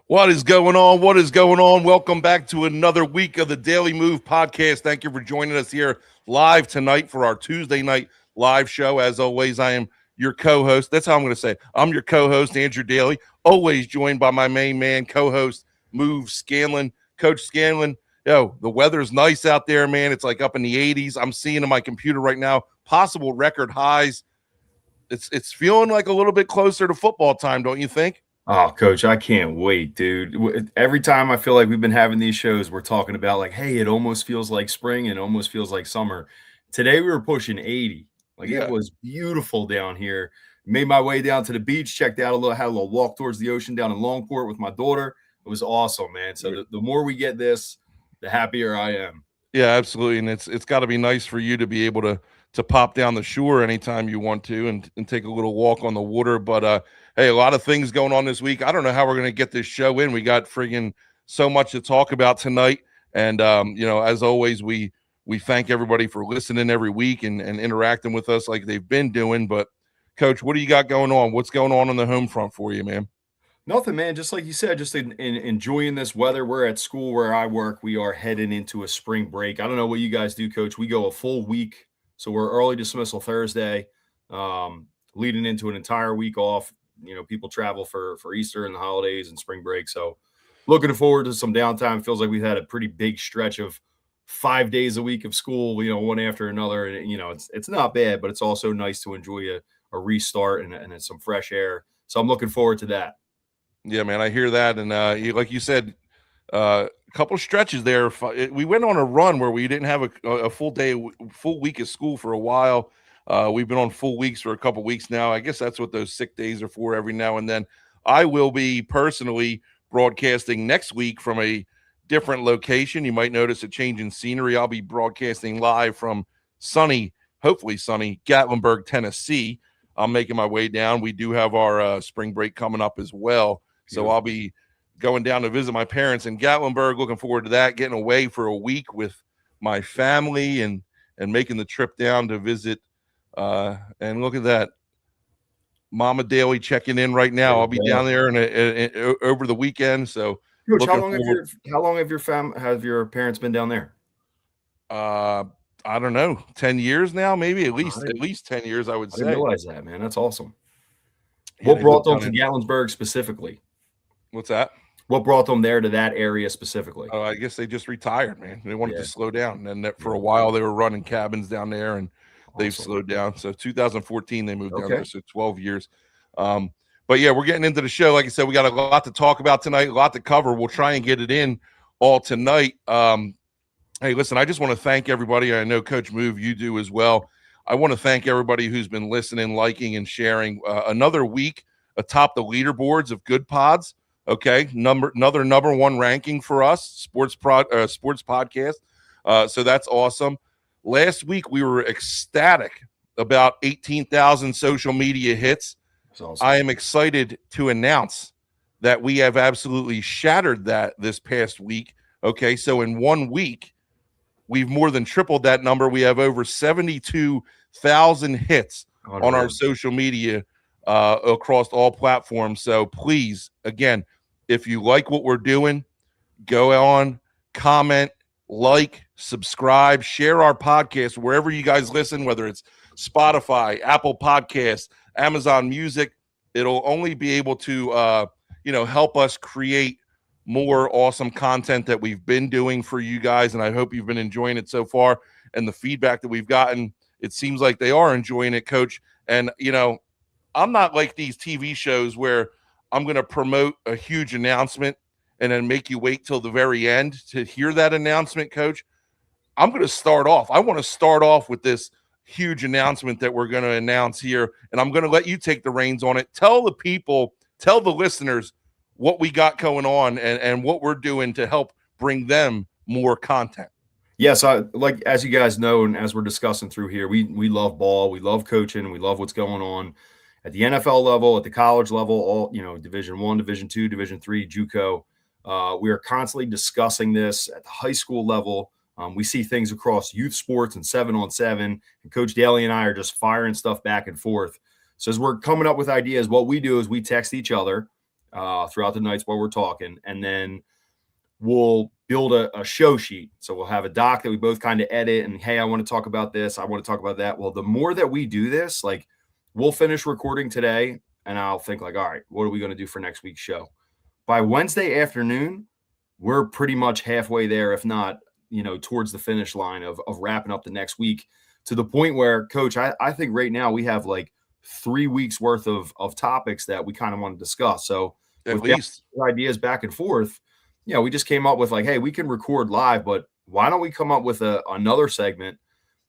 What is going on? What is going on? Welcome back to another week of the Daley Move Podcast. Thank you for joining us here live tonight for our Tuesday night live show. As always, I am your co-host. That's how I'm going to say it. I'm your co-host, Andrew Daley, always joined by my main man, co-host, Move Scanlon. Coach Scanlon, the weather's nice out there, man. It's like up in the 80s. I'm seeing in my computer right now possible record highs. It's feeling like a little bit closer to football time, don't you think? Oh, Coach, I can't wait, dude. Every time I feel like we've been having these shows, we're talking about like, hey, it almost feels like spring and it almost feels like summer. Today we were pushing 80. It was beautiful down here. Made my way down to the beach, checked out had a little walk towards the ocean down in Longport with my daughter. It was awesome, man. So the more we get this, the happier I am. Yeah, absolutely. And it's got to be nice for you to be able to pop down the shore anytime you want to and take a little walk on the water. But hey, a lot of things going on this week. I don't know how we're going to get this show in. We got friggin' so much to talk about tonight. And as always, we thank everybody for listening every week and interacting with us like they've been doing. But Coach, what do you got going on? What's going on the home front for you, man? Nothing, man. Just like you said, just in enjoying this weather. We're at school where I work. We are heading into a spring break. I don't know what you guys do, Coach. We go a full week. So we're early dismissal Thursday, leading into an entire week off. People travel for Easter and the holidays and spring break. So looking forward to some downtime. Feels like we've had a pretty big stretch of 5 days a week of school, one after another. And, it's not bad, but it's also nice to enjoy a restart and some fresh air. So I'm looking forward to that. Yeah, man, I hear that. And like you said, a couple stretches there. We went on a run where we didn't have a full week of school for a while. We've been on full weeks for a couple weeks now. I guess that's what those sick days are for every now and then. I will be personally broadcasting next week from a different location. You might notice a change in scenery. I'll be broadcasting live from hopefully sunny Gatlinburg, Tennessee. I'm making my way down. We do have our spring break coming up as well. So I'll be going down to visit my parents in Gatlinburg. Looking forward to that, getting away for a week with my family and making the trip down to visit. And look at that. Mama Daley checking in right now. I'll be down there over the weekend. So Coach, how long have your parents been down there? I don't know, 10 years now, maybe at least 10 years, I would say. I didn't realize that, man. That's awesome. What brought them to Gatlinburg specifically? What's that? What brought them there to that area specifically? Oh, I guess they just retired, man. They wanted to slow down. And for a while, they were running cabins down there, and they've slowed down. So 2014, they moved down there, so 12 years. But, yeah, we're getting into the show. Like I said, we got a lot to talk about tonight, a lot to cover. We'll try and get it in all tonight. Hey, listen, I just want to thank everybody. I know, Coach Move, you do as well. I want to thank everybody who's been listening, liking, and sharing. Another week atop the leaderboards of Good Pods. Okay, another number one ranking for us, sports podcast. So that's awesome. Last week we were ecstatic about 18,000 social media hits. That's awesome. I am excited to announce that we have absolutely shattered that this past week. Okay, so in 1 week, we've more than tripled that number. We have over 72,000 hits on our social media across all platforms. So please, again, if you like what we're doing, go on, comment, like, subscribe, share our podcast wherever you guys listen, whether it's Spotify, Apple Podcasts, Amazon Music. It'll only be able to, help us create more awesome content that we've been doing for you guys. And I hope you've been enjoying it so far. And the feedback that we've gotten, it seems like they are enjoying it, Coach. And, I'm not like these TV shows where I'm going to promote a huge announcement and then make you wait till the very end to hear that announcement, Coach. I'm going to start off. I want to start off with this huge announcement that we're going to announce here. And I'm going to let you take the reins on it. Tell the people, tell the listeners what we got going on and what we're doing to help bring them more content. Yes, as you guys know, and as we're discussing through here, we love ball, we love coaching, we love what's going on at the NFL level, at the college level, all Division I, Division II, Division III, JUCO. We are constantly discussing this at the high school level. We see things across youth sports and 7-on-7, and Coach Daley and I are just firing stuff back and forth. So as we're coming up with ideas, what we do is we text each other. throughout the nights while we're talking. And then we'll build a show sheet. So we'll have a doc that we both kind of edit and, hey, I want to talk about this. I want to talk about that. Well, the more that we do this, like we'll finish recording today and I'll think like, all right, what are we going to do for next week's show? By Wednesday afternoon, we're pretty much halfway there, if not, towards the finish line of wrapping up the next week, to the point where, Coach, I think right now we have like 3 weeks worth of topics that we kind of want to discuss. So at least ideas back and forth, we just came up with like, hey, we can record live, but why don't we come up with another segment?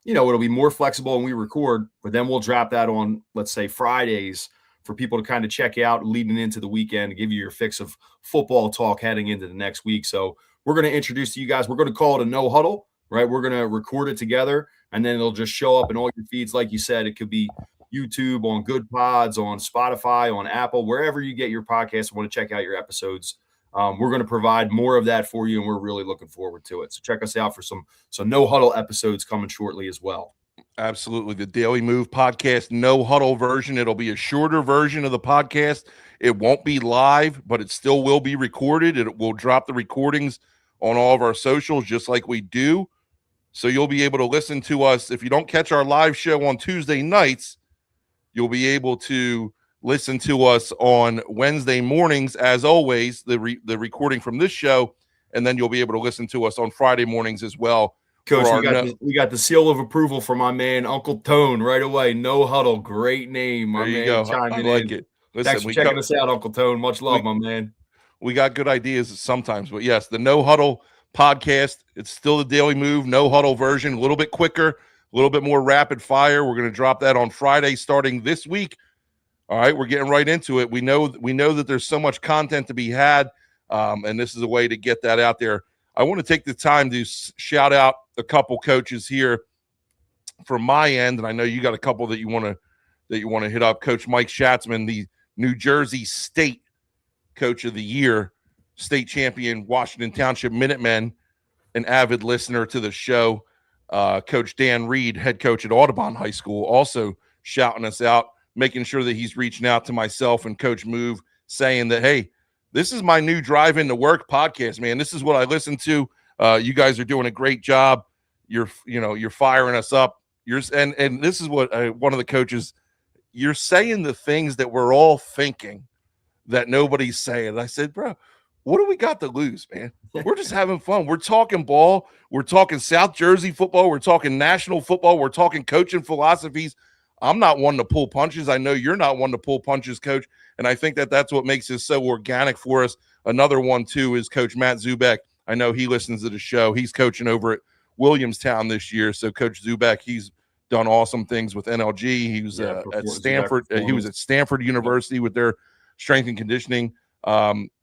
It'll be more flexible when we record, but then we'll drop that on, let's say, Fridays for people to kind of check out leading into the weekend and give you your fix of football talk heading into the next week. So we're going to introduce to you guys, we're going to call it a no huddle, right? We're going to record it together and then it'll just show up in all your feeds. Like you said, it could be YouTube, on Good Pods, on Spotify, on Apple, wherever you get your podcast. Want to check out your episodes. We're going to provide more of that for you, and we're really looking forward to it. So check us out for some no huddle episodes coming shortly as well. Absolutely. The Daley Move Podcast, no huddle version. It'll be a shorter version of the podcast. It won't be live, but it still will be recorded. It will drop the recordings on all of our socials just like we do. So you'll be able to listen to us. If you don't catch our live show on Tuesday nights, you'll be able to listen to us on Wednesday mornings, as always, the recording from this show, and then you'll be able to listen to us on Friday mornings as well. Coach, we got the seal of approval from my man, Uncle Tone, right away. No huddle, great name, my man. There you go. I like it. Listen, thanks for checking us out, Uncle Tone. Much love, my man. We got good ideas sometimes, but yes, the No Huddle podcast, it's still the Daley Move, no huddle version, a little bit quicker, a little bit more rapid fire. We're going to drop that on Friday starting this week. All right, we're getting right into it. We know that there's so much content to be had, and this is a way to get that out there. I want to take the time to shout out a couple coaches here from my end, and I know you got a couple that you want to hit up. Coach Mike Schatzman, the New Jersey State Coach of the Year, state champion, Washington Township Minutemen, an avid listener to the show. Coach Dan Reed, head coach at Audubon High School, also shouting us out, making sure that he's reaching out to myself and Coach Move, saying that, hey, this is my new Drive Into Work podcast, man. This is what I listen to. You guys are doing a great job. You're firing us up. And this is what one of the coaches, you're saying the things that we're all thinking that nobody's saying. I said, bro, what do we got to lose, man? We're just having fun. We're talking ball. We're talking South Jersey football. We're talking national football. We're talking coaching philosophies. I'm not one to pull punches. I know you're not one to pull punches, Coach. And I think that that's what makes this so organic for us. Another one, too, is Coach Matt Zubek. I know he listens to the show. He's coaching over at Williamstown this year. So Coach Zubek, he's done awesome things with NLG. He was at Stanford. He was at Stanford University with their strength and conditioning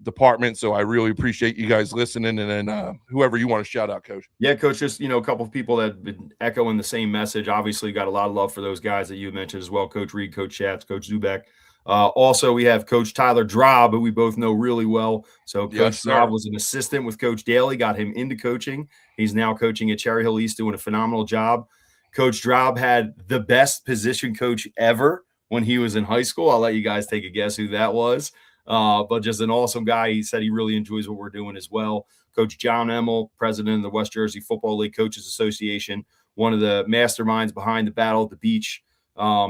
department. So I really appreciate you guys listening. And then whoever you want to shout out, Coach. Yeah, Coach, just, a couple of people that have been echoing the same message. Obviously, got a lot of love for those guys that you mentioned as well. Coach Reed, Coach Schatz, Coach Zubek. Also, we have Coach Tyler Drob, who we both know really well. So Coach Drob was an assistant with Coach Daley, got him into coaching. He's now coaching at Cherry Hill East, doing a phenomenal job. Coach Drob had the best position coach ever when he was in high school. I'll let you guys take a guess who that was. But just an awesome guy. He said he really enjoys what we're doing as well. Coach John Emmel, president of the West Jersey Football League Coaches Association, one of the masterminds behind the Battle at the Beach,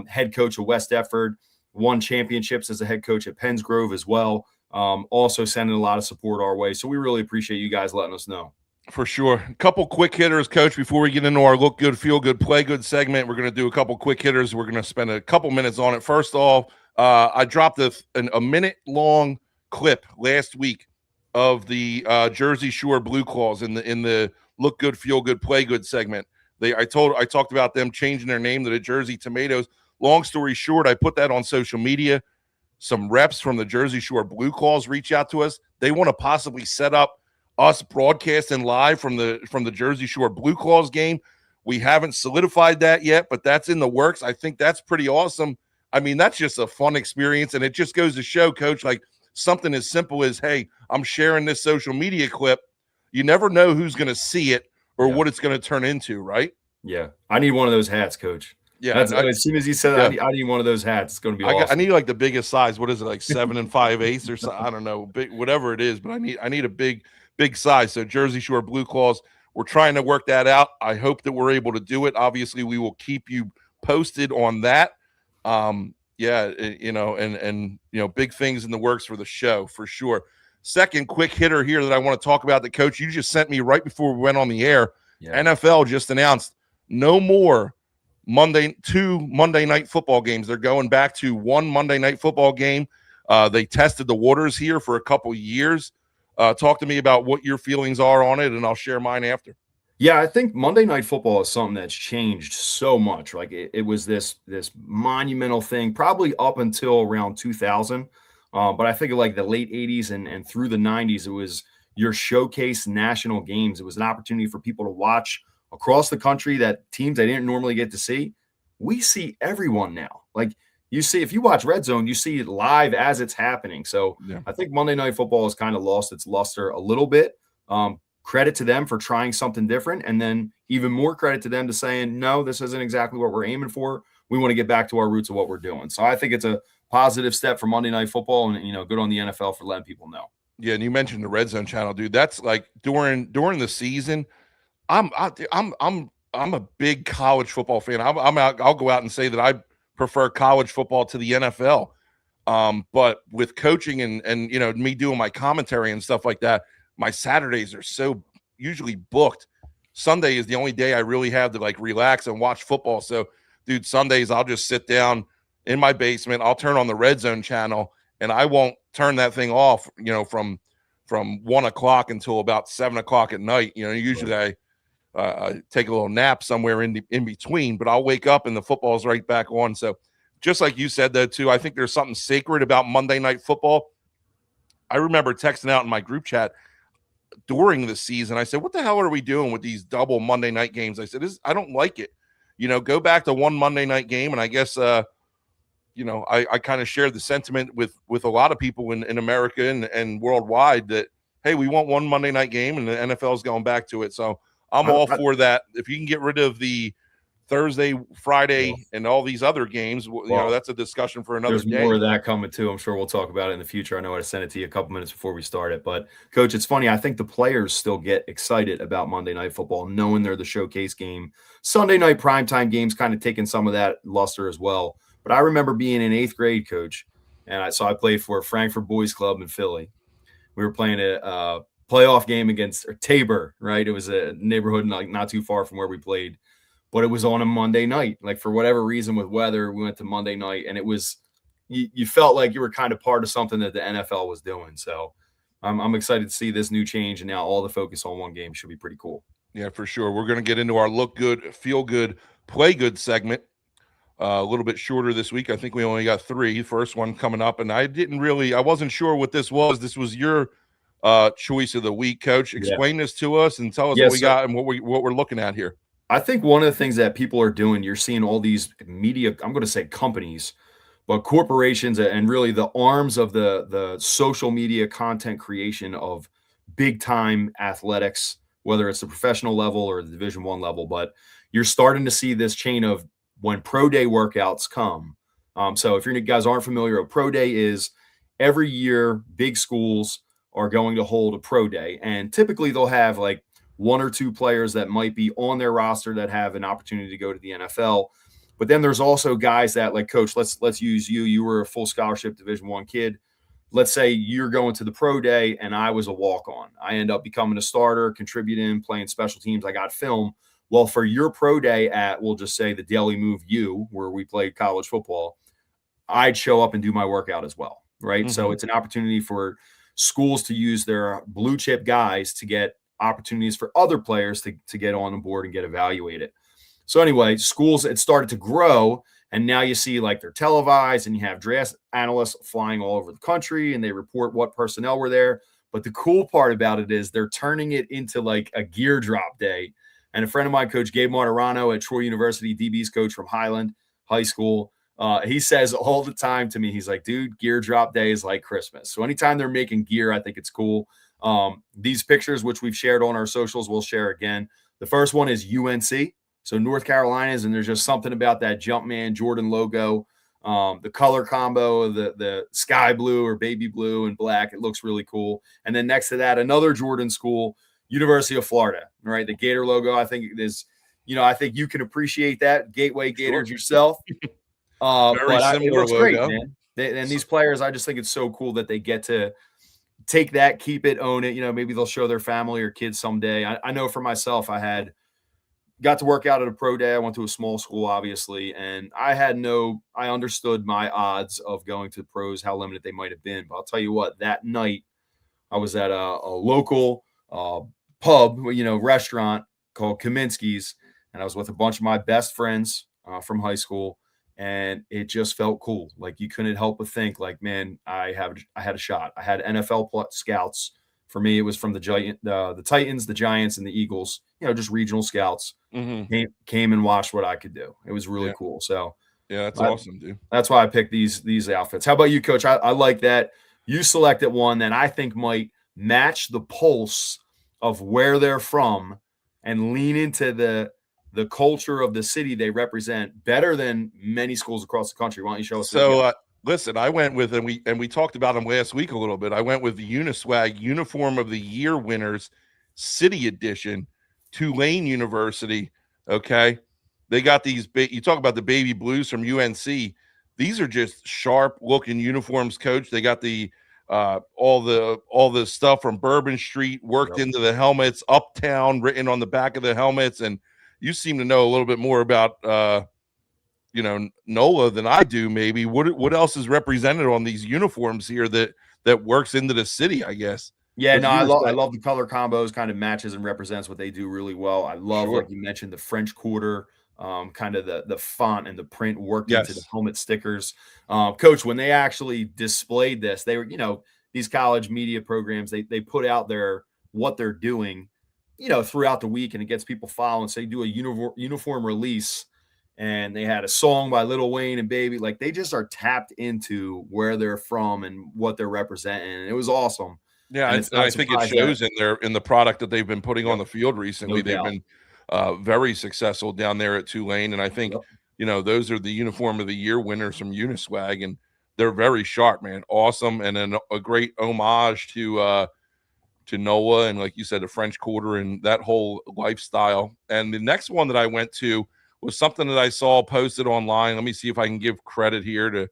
head coach of West Efford, won championships as a head coach at Penns Grove as well. Also sending a lot of support our way. So we really appreciate you guys letting us know. For sure. A couple quick hitters, Coach, before we get into our look good, feel good, play good segment. We're going to do a couple quick hitters. We're going to spend a couple minutes on it. First off, I dropped a minute-long clip last week of the Jersey Shore Blue Claws in the look good, feel good, play good segment. I talked about them changing their name to the Jersey Tomatoes. Long story short, I put that on social media. Some reps from the Jersey Shore Blue Claws reach out to us. They want to possibly set up us broadcasting live from the Jersey Shore Blue Claws game. We haven't solidified that yet, but that's in the works. I think that's pretty awesome. I mean, that's just a fun experience, and it just goes to show, Coach, like something as simple as, hey, I'm sharing this social media clip. You never know who's going to see it or what it's going to turn into, right? Yeah. I need one of those hats, Coach. Yeah. That's as soon as you said yeah. I need one of those hats. It's going to be awesome. I need like the biggest size. What is it, like 7 5/8 or something? I don't know, big, whatever it is, but I need a big size. So Jersey Shore Blue Claws, we're trying to work that out. I hope that we're able to do it. Obviously, we will keep you posted on that. Yeah, and big things in the works for the show for sure. Second quick hitter here that I want to talk about, the coach you just sent me right before we went on the air. Yeah. NFL just announced no more two Monday night football games. They're going back to one Monday night football game. They tested the waters here for a couple years. Talk to me about what your feelings are on it, and I'll share mine after. Yeah, I think Monday Night Football is something that's changed so much. Like it was this monumental thing, probably up until around 2000. But I think like the late 80s and through the 90s, it was your showcase national games. It was an opportunity for people to watch across the country that teams they didn't normally get to see. We see everyone now. Like you see, if you watch Red Zone, you see it live as it's happening. So yeah. I think Monday Night Football has kind of lost its luster a little bit. Credit to them for trying something different. And then even more credit to them to saying, no, this isn't exactly what we're aiming for. We want to get back to our roots of what we're doing. So I think it's a positive step for Monday Night Football, and, good on the NFL for letting people know. Yeah. And you mentioned the Red Zone channel, dude. That's like during the season. I'm a big college football fan. I'll go out and say that I prefer college football to the NFL. But with coaching and me doing my commentary and stuff like that, my Saturdays are so usually booked. Sunday is the only day I really have to like relax and watch football. So, dude, Sundays I'll just sit down in my basement. I'll turn on the Red Zone channel, and I won't turn that thing off. From 1 o'clock until about 7 o'clock at night. Usually I take a little nap somewhere in between, but I'll wake up and the football's right back on. So, just like you said, though, too, I think there's something sacred about Monday Night Football. I remember texting out in my group chat during the season. I said, what the hell are we doing with these double Monday night games? I said, I don't like it. Go back to one Monday night game. And I guess, I kind of shared the sentiment with a lot of people in America and worldwide that, hey, we want one Monday night game, and the NFL is going back to it. So I'm all for that. If you can get rid of the Thursday, Friday, and all these other games, that's a discussion for another day. There's more of that coming too. I'm sure we'll talk about it in the future. I know I sent it to you a couple minutes before we start it, but Coach, it's funny. I think the players still get excited about Monday Night Football, knowing they're the showcase game. Sunday night primetime games kind of taking some of that luster as well. But I remember being in 8th grade, Coach, and I played for Frankfurt Boys Club in Philly. We were playing a playoff game against Tabor, right? It was a neighborhood not too far from where we played. But it was on a Monday night. Like for whatever reason with weather, we went to Monday night, and it was you felt like you were kind of part of something that the NFL was doing. So I'm excited to see this new change, and now all the focus on one game should be pretty cool. Yeah, for sure. We're going to get into our look good, feel good, play good segment. A little bit shorter this week. I think we only got 3. First one coming up, and I wasn't sure what this was. This was your choice of the week, Coach. Explain this to us and tell us what we got and what we're looking at here. I think one of the things that people are doing, you're seeing all these media, I'm going to say companies, but corporations and really the arms of the social media content creation of big time athletics, whether it's the professional level or the Division I level. But you're starting to see this chain of when pro day workouts come. So if you guys aren't familiar, a pro day is every year big schools are going to hold a pro day, and typically they'll have like 1 or 2 players that might be on their roster that have an opportunity to go to the NFL. But then there's also guys that, like, Coach, let's use you. You were a full scholarship Division I kid. Let's say you're going to the pro day and I was a walk-on. I end up becoming a starter, contributing, playing special teams. I got film. Well, for your pro day at, we'll just say the Daley Move U, where we played college football, I'd show up and do my workout as well, right? Mm-hmm. So it's an opportunity for schools to use their blue chip guys to get opportunities for other players to get on the board and get evaluated. So anyway, schools, it started to grow, and now you see like they're televised, and you have draft analysts flying all over the country, and they report what personnel were there. But the cool part about it is they're turning it into like a gear drop day. And a friend of mine, Coach Gabe Martirano at Troy University, DB's coach from Highland High School, he says all the time to me, he's like, dude, gear drop day is like Christmas. So anytime they're making gear, I think it's cool. These pictures, which we've shared on our socials, we'll share again. The first one is UNC. So North Carolina's, and there's just something about that Jumpman Jordan logo, the color combo of the sky blue or baby blue and black. It looks really cool. And then next to that, another Jordan school, University of Florida, right? The Gator logo, I think is, I think you can appreciate that. Gateway Gators yourself. Very similar it looks logo. great, man. And these players, I just think it's so cool that they get to take that, keep it, own it. Maybe they'll show their family or kids someday. I know for myself, I got to work out at a pro day. I went to a small school, obviously, and I understood my odds of going to the pros, how limited they might have been. But I'll tell you what, that night I was at a local pub, restaurant called Kaminsky's, and I was with a bunch of my best friends from high school. And it just felt cool. Like you couldn't help but think, like, man, I had a shot. I had NFL scouts. For me, it was from the Titans, the Giants, and the Eagles. Just regional scouts. Mm-hmm. Came and watched what I could do. It was really cool. So yeah, that's awesome, dude. That's why I picked these outfits. How about you, Coach? I like that you selected one that I think might match the pulse of where they're from and lean into the culture of the city they represent better than many schools across the country. Why don't you show us? So, listen, I went with, and we talked about them last week a little bit. I went with the Uniswag Uniform of the Year winners, City Edition, Tulane University. Okay, they got these. You talk about the baby blues from UNC. These are just sharp looking uniforms, Coach. They got the all the stuff from Bourbon Street worked into the helmets, Uptown written on the back of the helmets, and you seem to know a little bit more about NOLA than I do. Maybe what else is represented on these uniforms here that works into the city, I guess. Yeah, no, I love the color combos, kind of matches and represents what they do really well. I love, like you mentioned, the French Quarter, kind of the font and the print worked into the helmet stickers. Coach, when they actually displayed this, they were, these college media programs, they put out what they're doing, throughout the week, and it gets people following. So they do a uniform release, and they had a song by Lil Wayne and Baby. Like, they just are tapped into where they're from and what they're representing. And it was awesome. Yeah, I think it shows in the product that they've been putting on the field recently. They've been very successful down there at Tulane, and I think those are the Uniform of the Year winners from Uniswag, and they're very sharp, man. Awesome, and then a great homage to NOLA and, like you said, the French Quarter and that whole lifestyle. And the next one that I went to was something that I saw posted online. Let me see if I can give credit here to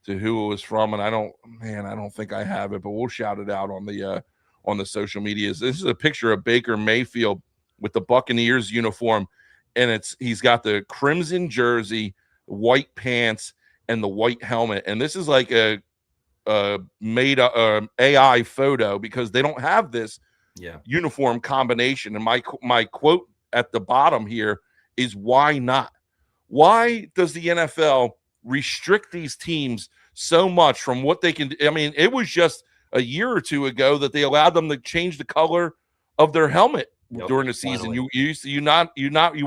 who it was from. And I don't think I have it, but we'll shout it out on the social medias. This is a picture of Baker Mayfield with the Buccaneers uniform, and he's got the crimson jersey, white pants, and the white helmet. And this is like a made AI photo because they don't have this uniform combination. And my quote at the bottom here is, why not? Why does the NFL restrict these teams so much from what they can? I mean, it was just a year or two ago that they allowed them to change the color of their helmet during the season. You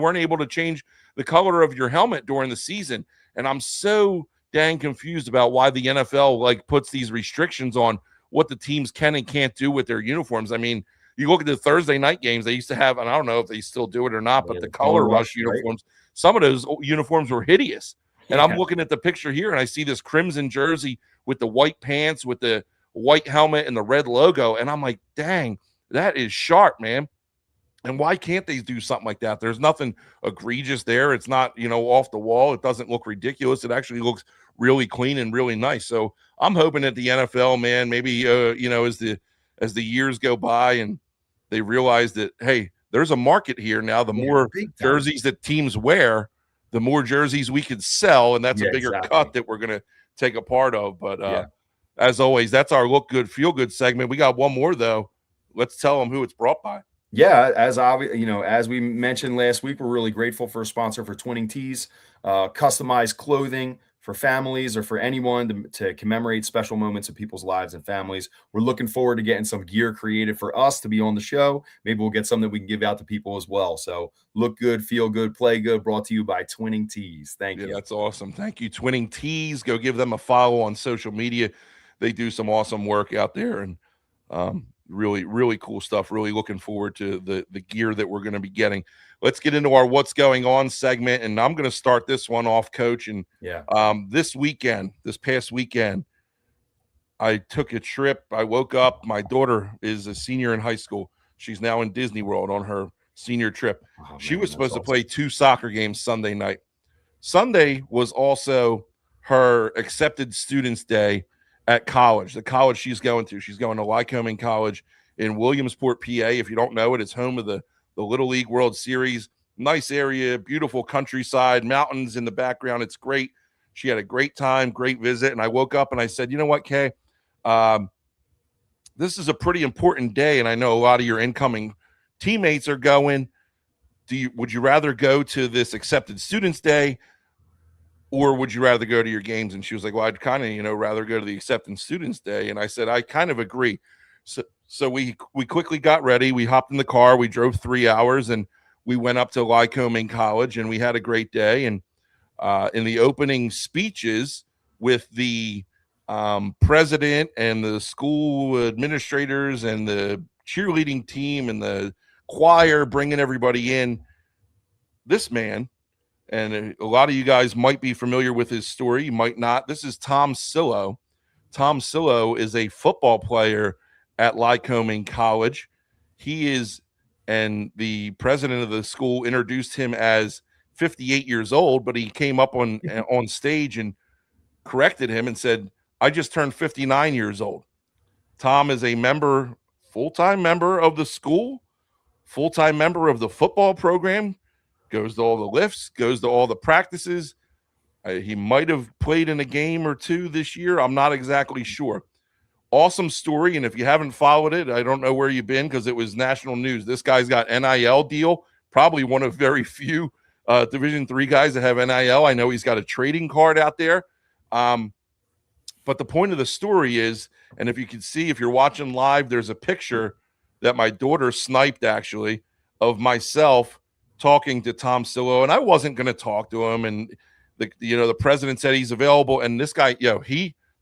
weren't able to change the color of your helmet during the season. And I'm so dang confused about why the NFL puts these restrictions on what the teams can and can't do with their uniforms. I mean, you look at the Thursday night games, they used to have, and I don't know if they still do it or not, but the color rush uniforms, some of those uniforms were hideous. And I'm looking at the picture here, and I see this crimson jersey with the white pants, with the white helmet and the red logo. And I'm like, dang, that is sharp, man. And why can't they do something like that? There's nothing egregious there. It's not, off the wall. It doesn't look ridiculous. It actually looks really clean and really nice. So I'm hoping that the NFL, man, maybe, as the years go by and they realize that, hey, there's a market here now. The more jerseys that teams wear, the more jerseys we can sell. And that's a bigger cut that we're going to take a part of. But as always, that's our Look Good, Feel Good segment. We got one more, though. Let's tell them who it's brought by. Yeah, as we mentioned last week, we're really grateful for a sponsor for Twinning Tees, customized clothing for families or for anyone to commemorate special moments in people's lives and families. We're looking forward to getting some gear created for us to be on the show. Maybe we'll get something that we can give out to people as well. So look good, feel good, play good, brought to you by Twinning Tees. Thank you. That's awesome. Thank you, Twinning Tees. Go give them a follow on social media. They do some awesome work out there. And really, really cool stuff. Really looking forward to the gear that we're going to be getting. Let's get into our what's going on segment, and I'm going to start this one off, Coach. And this past weekend, I took a trip. I woke up. My daughter is a senior in high school. She's now in Disney World on her senior trip. She was supposed to play 2 soccer games Sunday night. Sunday was also her accepted students day at college, the college she's going to. She's going to Lycoming College in Williamsport, PA. If you don't know it, it's home of the Little League World Series. Nice area, beautiful countryside, mountains in the background. It's great. She had a great time, great visit. And I woke up and I said, you know what, Kay? This is a pretty important day, and I know a lot of your incoming teammates are going. Would you rather go to this accepted students day, or would you rather go to your games? And she was like, well, I'd kind of, rather go to the acceptance students day. And I said, I kind of agree. So we quickly got ready. We hopped in the car. We drove 3 hours, and we went up to Lycoming College, and we had a great day. And in the opening speeches with the president and the school administrators and the cheerleading team and the choir, bringing everybody in, this man, and a lot of you guys might be familiar with his story, you might not. This is Tom Sillo. Tom Sillo is a football player at Lycoming College. He is, and the president of the school introduced him as 58 years old, but he came up on stage and corrected him and said, I just turned 59 years old. Tom is a full-time member of the school, full-time member of the football program, goes to all the lifts, goes to all the practices. He might have played in a game or two this year. I'm not exactly sure. Awesome story. And if you haven't followed it, I don't know where you've been, because it was national news. This guy's got NIL deal, probably one of very few Division III guys that have NIL. I know he's got a trading card out there. But the point of the story is, and if you can see, if you're watching live, there's a picture that my daughter sniped, actually, of myself talking to Tom Sillo, and I wasn't going to talk to him. And the president said he's available, and this guy,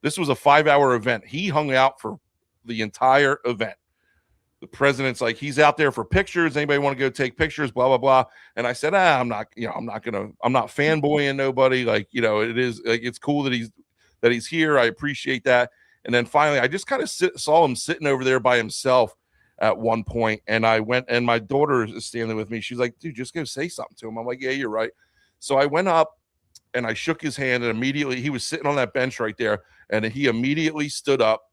this was a 5-hour event. He hung out for the entire event. The president's like, he's out there for pictures. Anybody want to go take pictures? Blah blah blah. And I said, I'm not fanboying nobody. Like, it is like, it's cool that he's here. I appreciate that. And then finally, I just kind of saw him sitting over there by himself at one point, and I went, and my daughter is standing with me. She's like, dude, just go say something to him. I'm like, yeah, you're right. So I went up and I shook his hand, and immediately he was sitting on that bench right there, and he immediately stood up.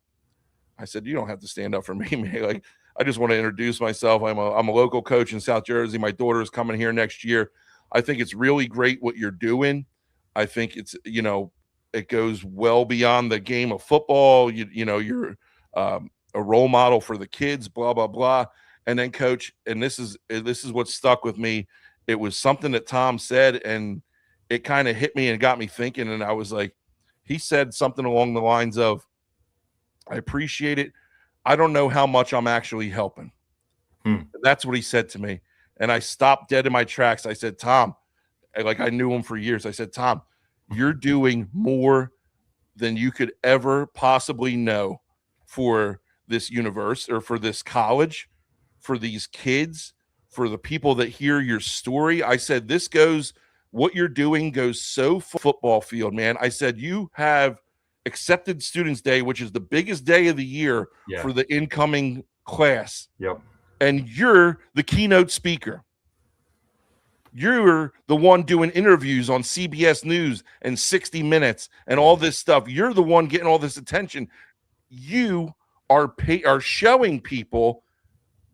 I said, you don't have to stand up for me, man. Like, I just want to introduce myself. I'm a local coach in South Jersey. My daughter is coming here next year. I think it's really great what you're doing. I think it's, it goes well beyond the game of football. You're a role model for the kids, blah, blah, blah. And then, Coach, and this is what stuck with me. It was something that Tom said, and it kind of hit me and got me thinking. And I was like, he said something along the lines of, I appreciate it. I don't know how much I'm actually helping. That's what he said to me. And I stopped dead in my tracks. I said, Tom, I knew him for years. I said, Tom, you're doing more than you could ever possibly know for this universe, or for this college, for these kids, for the people that hear your story. I said, what you're doing goes so football field, man. I said, you have accepted students day, which is the biggest day of the year for the incoming class. Yep. And you're the keynote speaker. You're the one doing interviews on CBS News and 60 Minutes and all this stuff. You're the one getting all this attention. You are showing people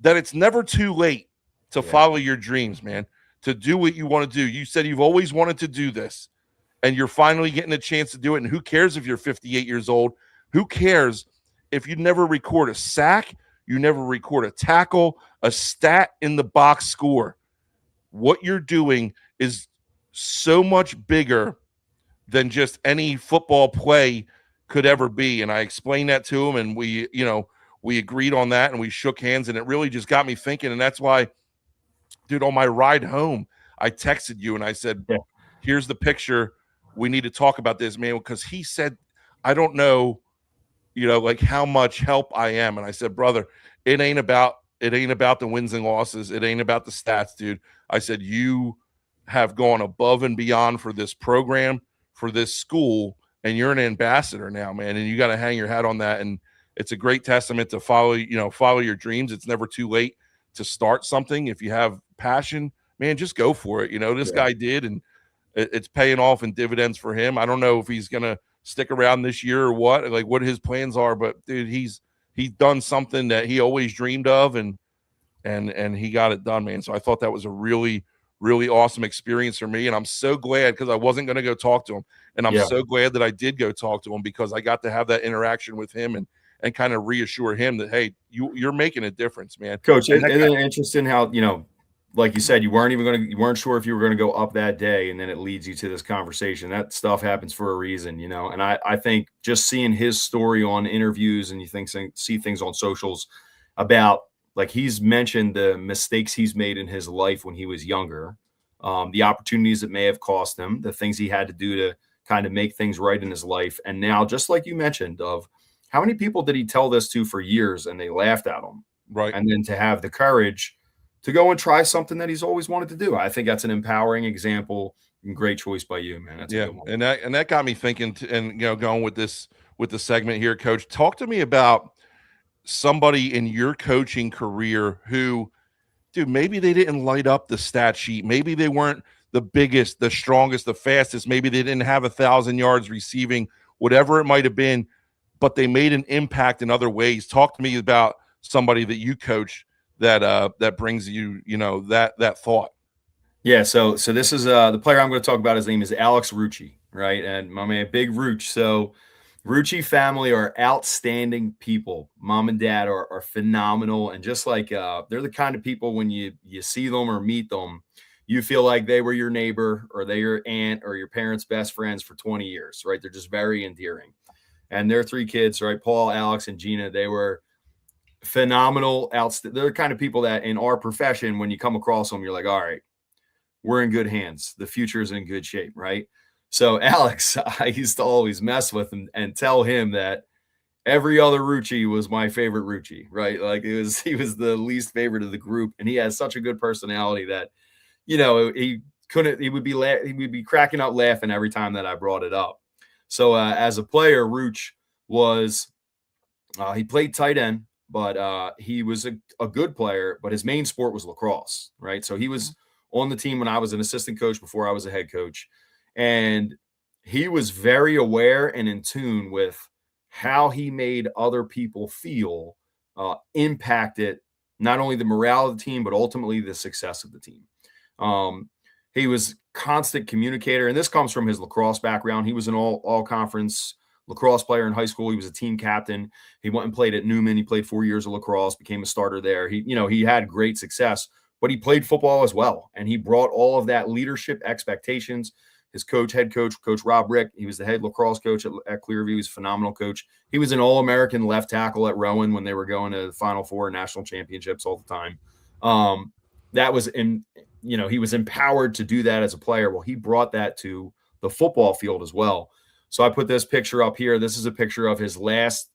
that it's never too late to follow your dreams, man, to do what you want to do. You said you've always wanted to do this, and you're finally getting a chance to do it. And who cares if you're 58 years old? Who cares if you never record a sack, you never record a tackle, a stat in the box score? What you're doing is so much bigger than just any football play could ever be. And I explained that to him, and we agreed on that, and we shook hands, and it really just got me thinking. And that's why, dude, on my ride home, I texted you and I said, here's the picture. We need to talk about this, man, because he said, I don't know, like how much help I am. And I said, brother, it ain't about the wins and losses. It ain't about the stats, dude. I said, you have gone above and beyond for this program, for this school, and you're an ambassador now, man. And you got to hang your hat on that. And it's a great testament to follow your dreams. It's never too late to start something. If you have passion, man, just go for it. This guy did, and it's paying off in dividends for him. I don't know if he's going to stick around this year or what his plans are, but dude, he's done something that he always dreamed of, and he got it done, man. So I thought that was a really, really awesome experience for me. And I'm so glad, because I wasn't going to go talk to him. And I'm so glad that I did go talk to him, because I got to have that interaction with him and kind of reassure him that, hey, you're making a difference, man. Coach, isn't it interesting how, like you said, you weren't sure if you were going to go up that day, and then it leads you to this conversation. That stuff happens for a reason, and I think just seeing his story on interviews, and see things on socials about, like, he's mentioned the mistakes he's made in his life when he was younger, the opportunities that may have cost him, the things he had to do to kind of make things right in his life. And now, just like you mentioned, of how many people did he tell this to for years and they laughed at him? Right. And then to have the courage to go and try something that he's always wanted to do. I think that's an empowering example, and great choice by you, man. That's a good one. And that got me thinking, and going with the segment here, Coach, talk to me about somebody in your coaching career who, dude, maybe they didn't light up the stat sheet. Maybe they weren't the biggest, the strongest, the fastest. Maybe they didn't have 1,000 yards receiving, whatever it might have been, but they made an impact in other ways. Talk to me about somebody that you coach that brings you, that thought. Yeah. So this is the player I'm going to talk about. His name is Alex Rucci, right? And my man, Big Ruch. So Rucci family are outstanding people. Mom and dad are phenomenal. And just like they're the kind of people, when you see them or meet them, you feel like they were your neighbor, or they're your aunt or your parents' best friends for 20 years, right? They're just very endearing. And their 3 kids, right? Paul, Alex, and Gina, they were phenomenal. They're the kind of people that in our profession, when you come across them, you're like, all right, we're in good hands. The future is in good shape, right? So Alex, I used to always mess with him and tell him that every other Rucci was my favorite Rucci, right? Like he was the least favorite of the group. And he has such a good personality that, he would be cracking up laughing every time that I brought it up. So as a player, Ruch was, he played tight end, but he was a good player, but his main sport was lacrosse, right? So he was on the team when I was an assistant coach before I was a head coach. And he was very aware and in tune with how he made other people feel, impacted not only the morale of the team, but ultimately the success of the team. He was constant communicator, and this comes from his lacrosse background. He was an all conference lacrosse player in high school. He was a team captain. He went and played at Newman. He played 4 years of lacrosse, became a starter there. He had great success, but he played football as well. And he brought all of that leadership expectations. His head coach, Coach Rob Rick, he was the head lacrosse coach at Clearview. He was a phenomenal coach. He was an All-American left tackle at Rowan when they were going to the Final Four national championships all the time. He was empowered to do that as a player. Well, he brought that to the football field as well. So I put this picture up here. This is a picture of his last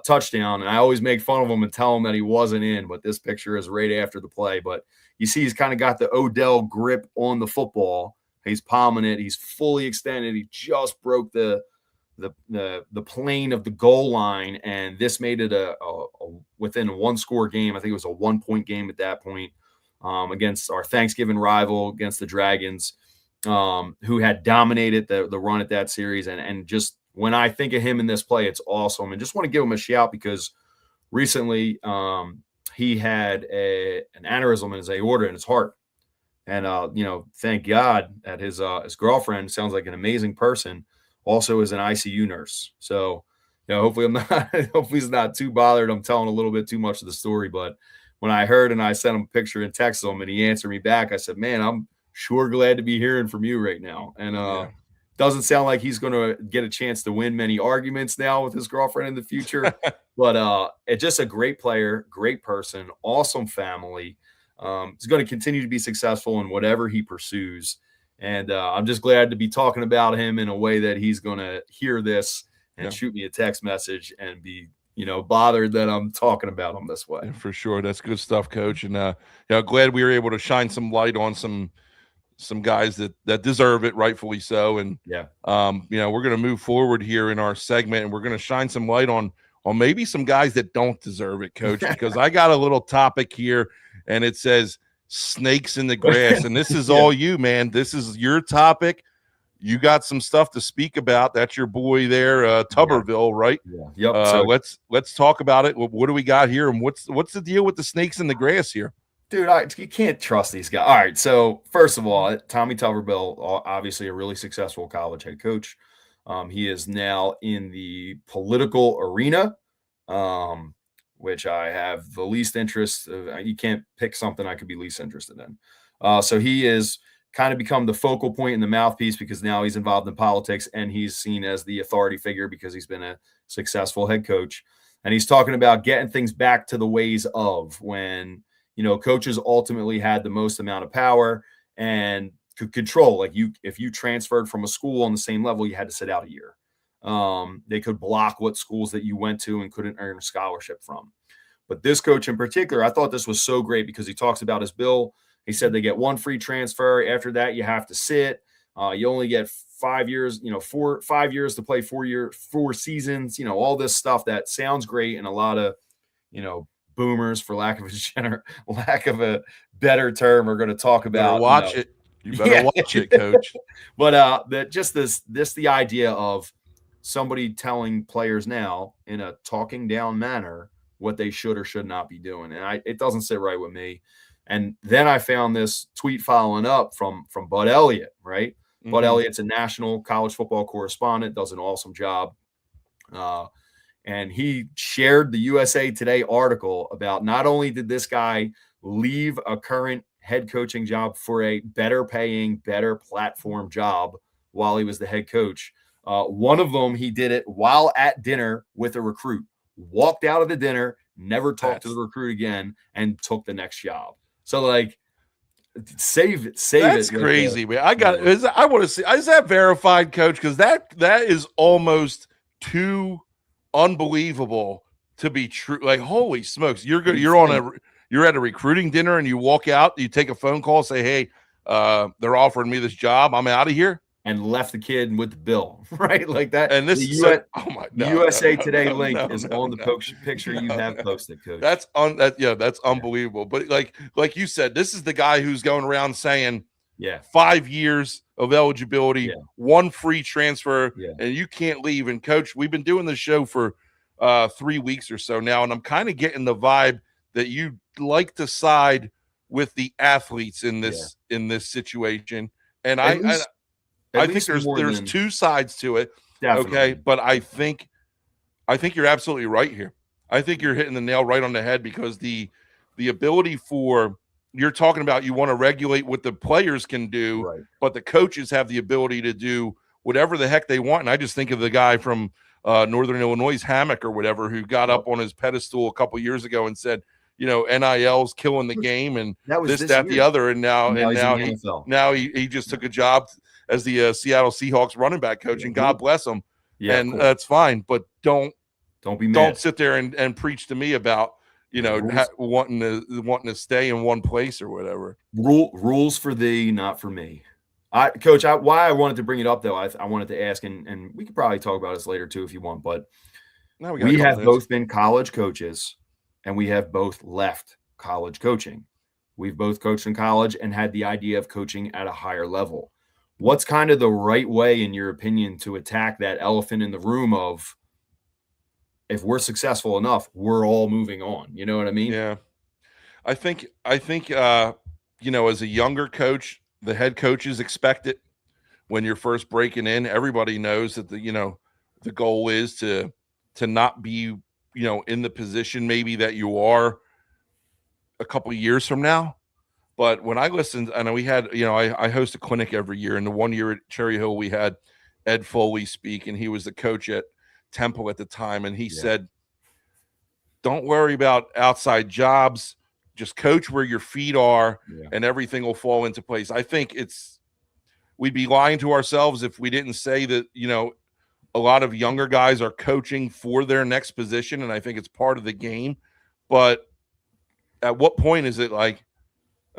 touchdown. And I always make fun of him and tell him that he wasn't in, but this picture is right after the play. But you see, he's kind of got the Odell grip on the football. He's palming it. He's fully extended. He just broke the plane of the goal line, and this made it a within a 1-score game. I think it was a 1-point game at that point, against our Thanksgiving rival, against the Dragons, who had dominated the run at that series. And just when I think of him in this play, it's awesome. And just want to give him a shout because recently he had an aneurysm in his aorta in his heart. And, thank God that his girlfriend, sounds like an amazing person, also is an ICU nurse. So, hopefully he's not too bothered. I'm telling a little bit too much of the story, but when I heard and I sent him a picture and texted him and he answered me back, I said, man, I'm sure glad to be hearing from you right now. And, doesn't sound like he's going to get a chance to win many arguments now with his girlfriend in the future, but it's just a great player, great person, awesome family. He's going to continue to be successful in whatever he pursues. And I'm just glad to be talking about him in a way that he's going to hear this and shoot me a text message and be, bothered that I'm talking about them this way. Yeah, for sure. That's good stuff, Coach. And glad we were able to shine some light on some guys that deserve it, rightfully so. And we're going to move forward here in our segment, and we're going to shine some light on maybe some guys that don't deserve it, Coach, because I got a little topic here, and it says snakes in the grass. And this is all you, man. This is your topic. You got some stuff to speak about. That's your boy there, Tuberville, right? Yeah. Yep. Let's talk about it. What do we got here, and what's the deal with the snakes in the grass here? Dude, you can't trust these guys. All right, so first of all, Tommy Tuberville, obviously a really successful college head coach. He is now in the political arena, which I have the least interest of. You can't pick something I could be least interested in. So he is kind of become the focal point and the mouthpiece because now he's involved in politics and he's seen as the authority figure because he's been a successful head coach. And he's talking about getting things back to the ways of when, coaches ultimately had the most amount of power and could control. Like if you transferred from a school on the same level, you had to sit out a year. They could block what schools that you went to and couldn't earn a scholarship from. But this coach in particular, I thought this was so great because he talks about his bill. He said they get one free transfer. After that, you have to sit. You only get 5 years, 5 years to play 4 seasons, all this stuff that sounds great. And a lot of, boomers, for lack of a better term, are going to talk about. You better watch it, Coach. But the idea of somebody telling players now in a talking down manner what they should or should not be doing. And it doesn't sit right with me. And then I found this tweet following up from Bud Elliott, right? Mm-hmm. Bud Elliott's a national college football correspondent, does an awesome job. And he shared the USA Today article about not only did this guy leave a current head coaching job for a better paying, better platform job while he was the head coach. One of them, he did it while at dinner with a recruit, walked out of the dinner, never talked to the recruit again, and took the next job. So save it. That's crazy, man. I want to see. Is that verified, Coach? Because that is almost too unbelievable to be true. Like, holy smokes, you're at a recruiting dinner and you walk out, you take a phone call, say, hey, they're offering me this job, I'm out of here, and left the kid with the bill, right? Like that. And this USA Today link is on the picture you have posted, Coach. That's unbelievable. But like you said, this is the guy who's going around saying 5 years of eligibility, one free transfer, and you can't leave. And Coach, we've been doing this show for 3 weeks or so now, and I'm kind of getting the vibe that you like to side with the athletes in this situation. And I think there's two sides to it. Definitely. Okay, but I think you're absolutely right here. I think you're hitting the nail right on the head because the ability for, you're talking about, you want to regulate what the players can do, right, but the coaches have the ability to do whatever the heck they want. And I just think of the guy from Northern Illinois, Hammock or whatever, who got up on his pedestal a couple years ago and said, NIL's killing the game and the other. And now he just took a job as the Seattle Seahawks running back coach, and God bless him. Yeah, and that's fine. But don't be mad. Don't sit there and preach to me about wanting to stay in one place or whatever. Rules for thee, not for me. Coach, why I wanted to bring it up though, I wanted to ask, and we could probably talk about this later too if you want. But we have both been college coaches, and we have both left college coaching. We've both coached in college and had the idea of coaching at a higher level. What's kind of the right way, in your opinion, to attack that elephant in the room of, if we're successful enough, we're all moving on? You know what I mean? Yeah. I think as a younger coach, the head coaches expect it. When you're first breaking in, everybody knows that the goal is to not be, in the position maybe that you are a couple of years from now. But when I listened, I know we had, I host a clinic every year, and the one year at Cherry Hill, we had Ed Foley speak, and he was the coach at Temple at the time. And he said, don't worry about outside jobs, just coach where your feet are and everything will fall into place. I think we'd be lying to ourselves if we didn't say that, a lot of younger guys are coaching for their next position, and I think it's part of the game. But at what point is it like,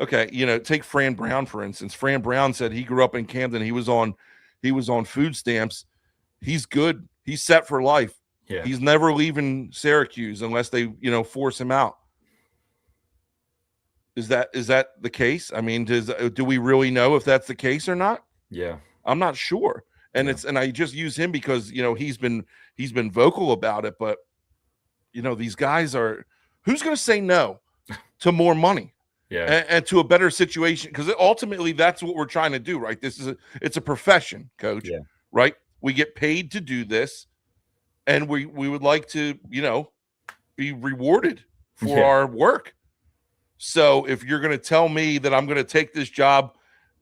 okay, take Fran Brown, for instance. Fran Brown said he grew up in Camden. He was on food stamps. He's good. He's set for life. Yeah. He's never leaving Syracuse unless they, force him out. Is that the case? I mean, do we really know if that's the case or not? Yeah. I'm not sure. And and I just use him because, he's been vocal about it, but these guys who's going to say no to more money? Yeah. And to a better situation, because ultimately that's what we're trying to do, right? It's a profession, Coach. Yeah. Right? We get paid to do this, and we would like to, be rewarded for our work. So if you're going to tell me that I'm going to take this job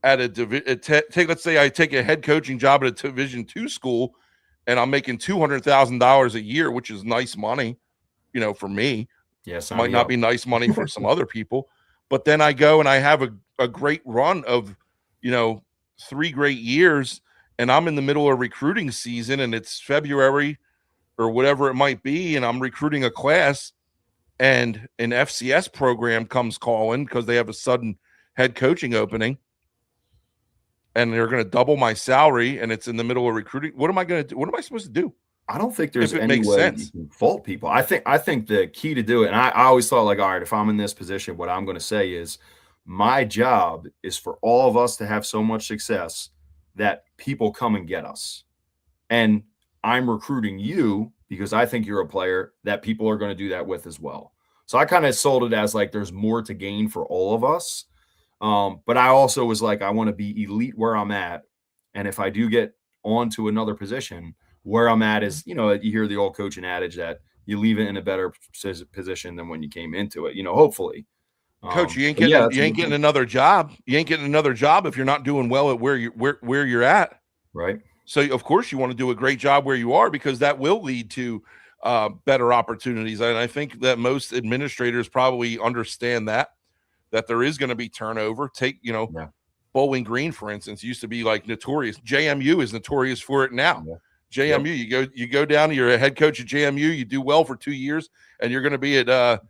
at let's say I take a head coaching job at a Division II school, and I'm making $200,000 a year, which is nice money, for me. Yes, might not be nice money for some other people. But then I go and I have a great run of, 3 great years, and I'm in the middle of recruiting season, and it's February or whatever it might be, and I'm recruiting a class, and an FCS program comes calling because they have a sudden head coaching opening, and they're going to double my salary, and it's in the middle of recruiting. What am I going to do? What am I supposed to do? I don't think there's any way you can fault people. I think the key to do it, and I always thought, like, all right, if I'm in this position, what I'm going to say is my job is for all of us to have so much success that people come and get us. And I'm recruiting you because I think you're a player that people are going to do that with as well. So I kind of sold it as like there's more to gain for all of us. But I also was like, I want to be elite where I'm at. And if I do get on to another position, where I'm at is, you hear the old coaching adage that you leave it in a better position than when you came into it, hopefully. Coach, you ain't getting another job. You ain't getting another job if you're not doing well at where you're at. Right. So of course you want to do a great job where you are, because that will lead to better opportunities. And I think that most administrators probably understand that there is going to be turnover. Take, Bowling Green, for instance, used to be like notorious. JMU is notorious for it now. Yeah. JMU, you go down, you're a head coach at JMU, you do well for 2 years, and you're going to be at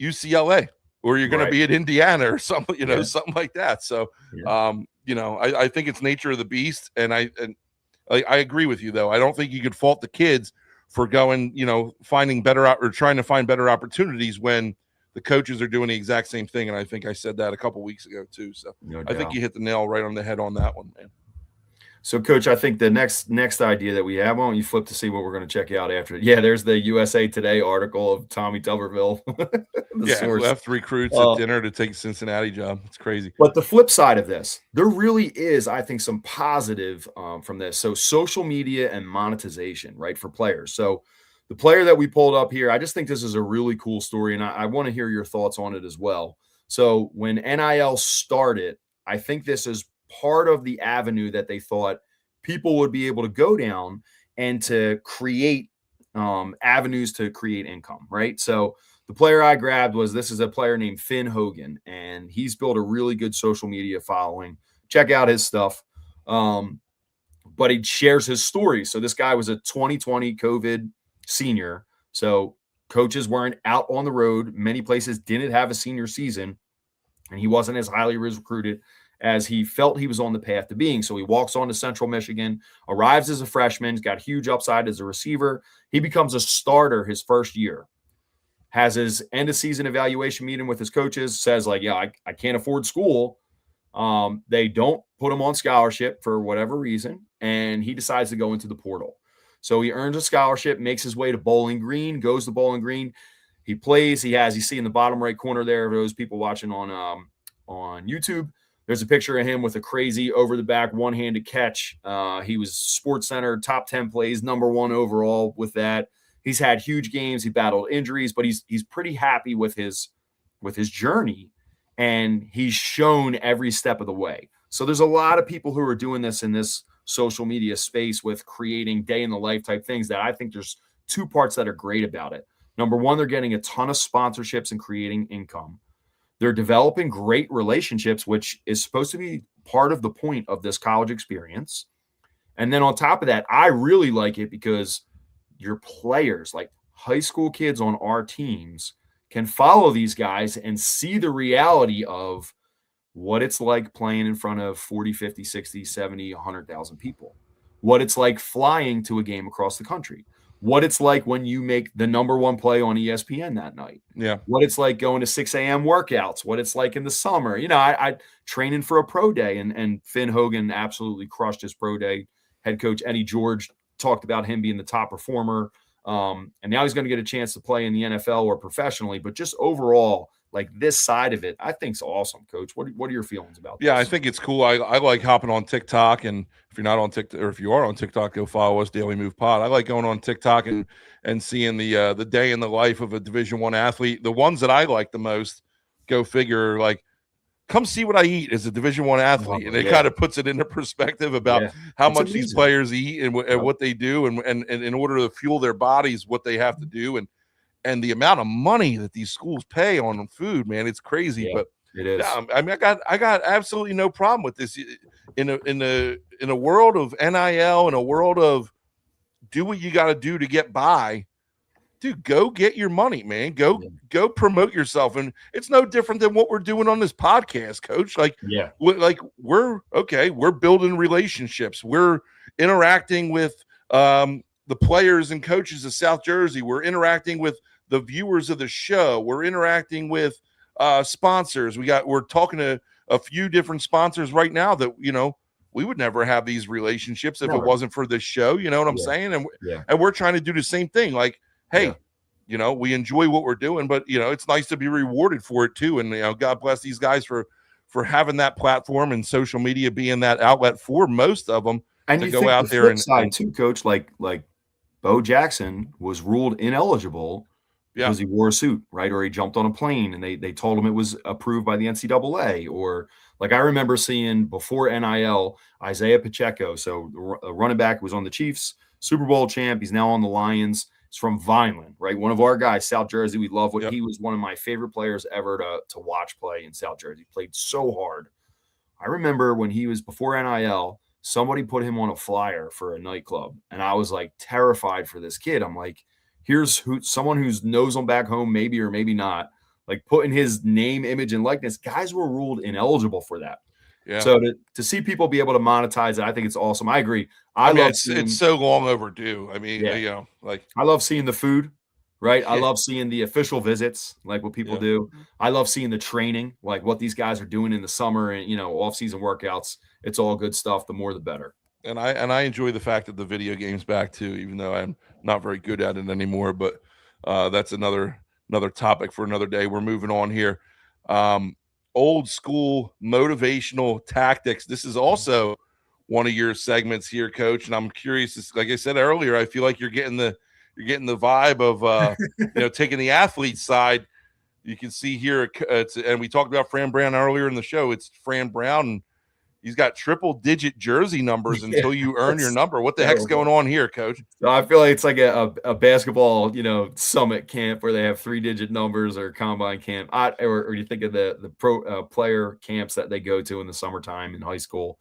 UCLA, or you're going to be at Indiana or something, something like that. So, I think it's nature of the beast, and I agree with you, though. I don't think you could fault the kids for going, finding better or trying to find better opportunities when the coaches are doing the exact same thing. And I think I said that a couple weeks ago too. So I think you hit the nail right on the head on that one, man. So, Coach, I think the next idea that we have, why don't you flip to see what we're going to check out after? Yeah, there's the USA Today article of Tommy Tuberville. Left recruits at dinner to take Cincinnati job. It's crazy. But the flip side of this, there really is, I think, some positive from this. So social media and monetization, right, for players. So the player that we pulled up here, I just think this is a really cool story, and I want to hear your thoughts on it as well. So when NIL started, I think this is part of the avenue that they thought people would be able to go down and to create avenues to create income, right? So the player I grabbed this is a player named Finn Hogan, and he's built a really good social media following. Check out his stuff. But he shares his story. So this guy was a 2020 COVID senior. So coaches weren't out on the road. Many places didn't have a senior season, and he wasn't as highly recruited as he felt he was on the path to being. So he walks on to Central Michigan, arrives as a freshman, got huge upside as a receiver. He becomes a starter his first year, has his end of season evaluation meeting with his coaches, says like, yeah, I can't afford school. They don't put him on scholarship for whatever reason, and he decides to go into the portal. So he earns a scholarship, makes his way to Bowling Green, goes to Bowling Green. He plays. You see in the bottom right corner there, those people watching on YouTube, there's a picture of him with a crazy over-the-back one-handed catch. He was SportsCenter top 10 plays, number 1 overall with that. He's had huge games. He battled injuries, but he's pretty happy with his journey, and he's shown every step of the way. So there's a lot of people who are doing this in this social media space with creating day in the life type things that I think there's 2 parts that are great about it. Number 1, they're getting a ton of sponsorships and creating income. They're developing great relationships, which is supposed to be part of the point of this college experience. And then on top of that, I really like it because your players, like high school kids on our teams, can follow these guys and see the reality of what it's like playing in front of 40, 50, 60, 70, 100,000 people, what it's like flying to a game across the country, what it's like when you make the number one play on ESPN that night. Yeah. What it's like going to 6 a.m. workouts, what it's like in the summer. You know, I training for a pro day, and Finn Hogan absolutely crushed his pro day. Head coach Eddie George talked about him being the top performer. And now he's going to get a chance to play in the NFL or professionally, but just overall, like this side of it, I think is awesome, Coach. What are your feelings about this? Yeah, I think it's cool. I like hopping on TikTok, and if you're not on TikTok, or if you are on TikTok, go follow us, Daley Move Pod. I like going on TikTok and seeing the day in the life of a Division I athlete. The ones that I like the most, go figure, like, come see what I eat as a Division I athlete, and it kind of puts it into perspective about how much these players eat and what they do, and in order to fuel their bodies, what they have to do, and the amount of money that these schools pay on food, man, it's crazy. Yeah, but it is. Yeah, I mean, I got absolutely no problem with this. In a world of NIL, in a world of do what you got to do to get by, dude, go get your money, man. Go promote yourself. And it's no different than what we're doing on this podcast, Coach. Like, we're building relationships. We're interacting with the players and coaches of South Jersey. We're interacting with the viewers of the show. We're interacting with sponsors. We're talking to a few different sponsors right now that, you know, we would never have these relationships if it wasn't for this show. You know what I'm saying? And we're trying to do the same thing. Like, hey, you know, we enjoy what we're doing, but, you know, it's nice to be rewarded for it too. And, you know, God bless these guys for having that platform and social media being that outlet for most of them. And to go out there and too, Coach, like Bo Jackson was ruled ineligible because he wore a suit, right? Or he jumped on a plane and they told him it was approved by the NCAA. Or like I remember seeing before NIL, Isaiah Pacheco. So a running back was on the Chiefs, Super Bowl champ. He's now on the Lions. He's from Vineland, right? One of our guys, South Jersey. We love what he was one of my favorite players ever to watch play in South Jersey. He played so hard. I remember when he was before NIL, somebody put him on a flyer for a nightclub. And I was like terrified for this kid. I'm like, here's someone who knows him back home, maybe or maybe not, like putting his name, image, and likeness. Guys were ruled ineligible for that. Yeah. So to see people be able to monetize it, I think it's awesome. I agree. I mean, it's so long overdue. I mean, you know, like I love seeing the food, right? I love seeing the official visits, like what people do. I love seeing the training, like what these guys are doing in the summer and, you know, off-season workouts. It's all good stuff. The more, the better. And I enjoy the fact that the video game's back too, even though I'm not very good at it anymore. But that's another topic for another day. We're moving on here. Old school motivational tactics. This is also one of your segments here, Coach. And I'm curious. Like I said earlier, I feel like you're getting the vibe of you know, taking the athlete side. You can see here, and we talked about Fran Brown earlier in the show. It's Fran Brown. And he's got triple-digit jersey numbers until you earn your number. What the heck's going on here, Coach? So I feel like it's like a basketball, you know, summit camp where they have 3-digit numbers, or combine camp, or you think of the pro player camps that they go to in the summertime in high school.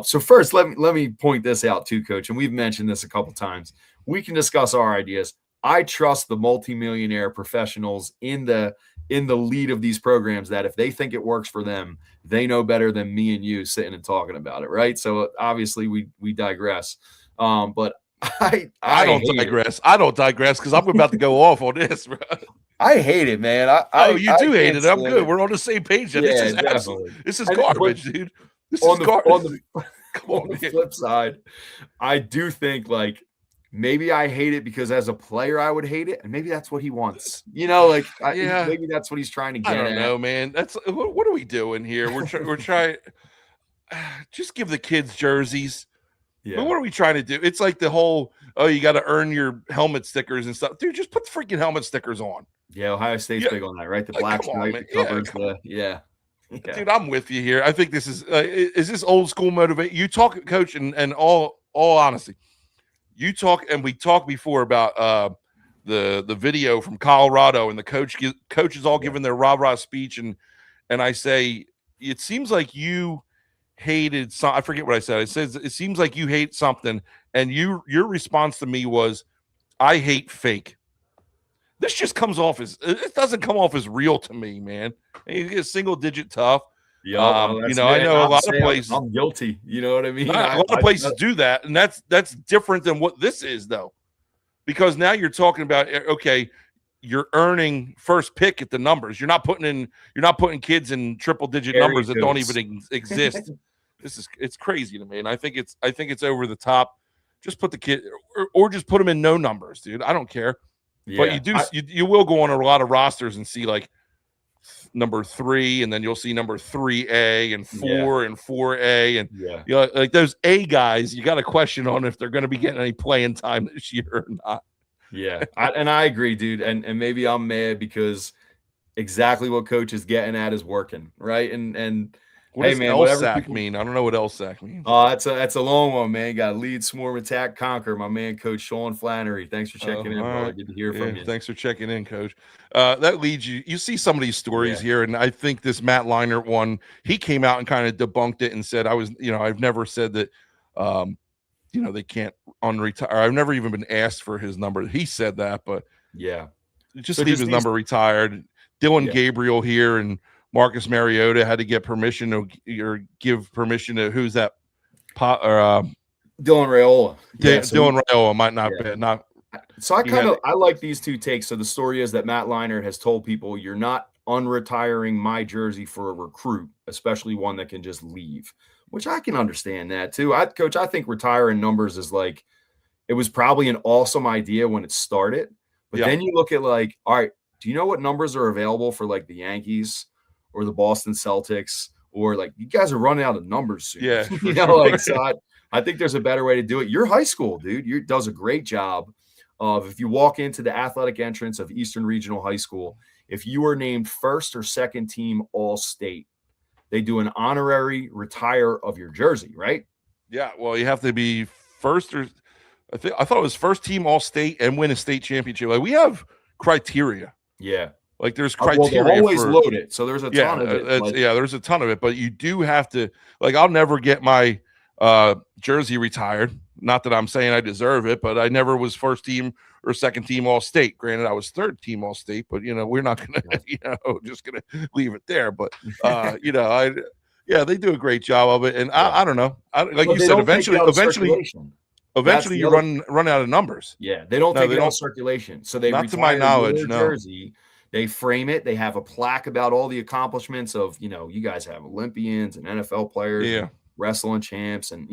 So first, let me point this out too, Coach, and we've mentioned this a couple times. We can discuss our ideas. I trust the multimillionaire professionals in the lead of these programs that if they think it works for them, they know better than me and you sitting and talking about it, right? So obviously we digress. But I don't digress. I don't digress because I'm about to go off on this, bro. I hate it, man. You do hate it. I'm good. We're on the same page. Yeah, this is garbage, dude. This is garbage. On the flip side, I do think like maybe I hate it because as a player I would hate it, and maybe that's what he wants. You know, like maybe that's what he's trying to get. I don't know, man. That's what are we doing here? We're trying. Just give the kids jerseys. Yeah. But what are we trying to do? It's like the whole you got to earn your helmet stickers and stuff, dude. Just put the freaking helmet stickers on. Yeah, Ohio State's big on that, right? The black stripe that covers Yeah. Dude, I'm with you here. I think this is this old school motivate. You talk, Coach, and all honesty. You talk, and we talked before about the video from Colorado, and the coaches all giving their rah-rah speech, and I say it seems like you hated I forget what I said. It says it seems like you hate something, and your response to me was, I hate fake. This just comes off as, it doesn't come off as real to me, man. And you get single digit tough. Yeah, I know a lot of places. I'm guilty. You know what I mean? A lot of places do that, and that's different than what this is, though, because now you're talking about, okay, you're earning first pick at the numbers. You're not putting kids in triple digit numbers that don't even exist. It's crazy to me, and I think it's over the top. Just put the kid, or just put them in no numbers, dude. I don't care. Yeah, but you will go on a lot of rosters and see like number 3, and then you'll see number 3A and 4 and 4A, and like those A guys, you got a question on if they're going to be getting any playing time this year or not. Yeah, I agree, dude. And maybe I'm mad because exactly what coach is getting at is working, right? And what does LSAC mean? I don't know what LSAC means. That's a long one, man. Got lead, swarm, attack, conquer. My man, Coach Sean Flannery. Thanks for checking in, brother. Good to hear from you. Thanks for checking in, Coach. That leads you see some of these stories here, and I think this Matt Leinart one, he came out and kind of debunked it and said, I've never said that, they can't unretire. I've never even been asked for his number. He said that, but just leave his number retired. Dylan Gabriel here and Marcus Mariota had to get permission or give permission to who's that? Dylan Raiola. Dylan Raiola might not be not. So I like these two takes. So the story is that Matt Leinart has told people, you're not unretiring my jersey for a recruit, especially one that can just leave, which I can understand that too. Coach, I think retiring numbers is like, it was probably an awesome idea when it started, but then you look at like, all right, do you know what numbers are available for like the Yankees or the Boston Celtics, or like you guys are running out of numbers soon? Yeah, so I think there's a better way to do it. Your high school, dude, does a great job of, if you walk into the athletic entrance of Eastern Regional High School, if you are named first or second team All-State, they do an honorary retire of your jersey, right? Yeah, well, you have to be first, or I thought it was first team All-State and win a state championship. Like, we have criteria. Yeah. Like, there's criteria. Well, always loaded, so there's a ton of it. There's a ton of it, but you do have to. Like, I'll never get my jersey retired. Not that I'm saying I deserve it, but I never was first team or second team All-State. Granted, I was third team All-State, but we're not gonna, just gonna leave it there. But they do a great job of it, and I don't know. Like you said, eventually you run out of numbers. Yeah, they don't take it out of circulation, so they not to my knowledge. No. Jersey. They frame it. They have a plaque about all the accomplishments of, you guys have Olympians and NFL players, wrestling champs, and,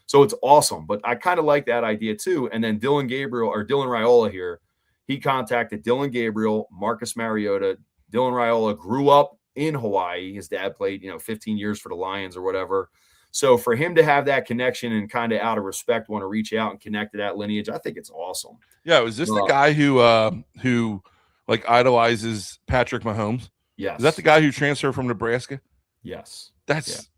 so it's awesome. But I kind of like that idea too. And then Dylan Raiola here, he contacted Dylan Gabriel, Marcus Mariota. Dylan Raiola grew up in Hawaii. His dad played, 15 years for the Lions or whatever. So for him to have that connection and kind of out of respect want to reach out and connect to that lineage, I think it's awesome. Yeah, was this the guy who like idolizes Patrick Mahomes? Yes. Is that the guy who transferred from Nebraska? Yes. That's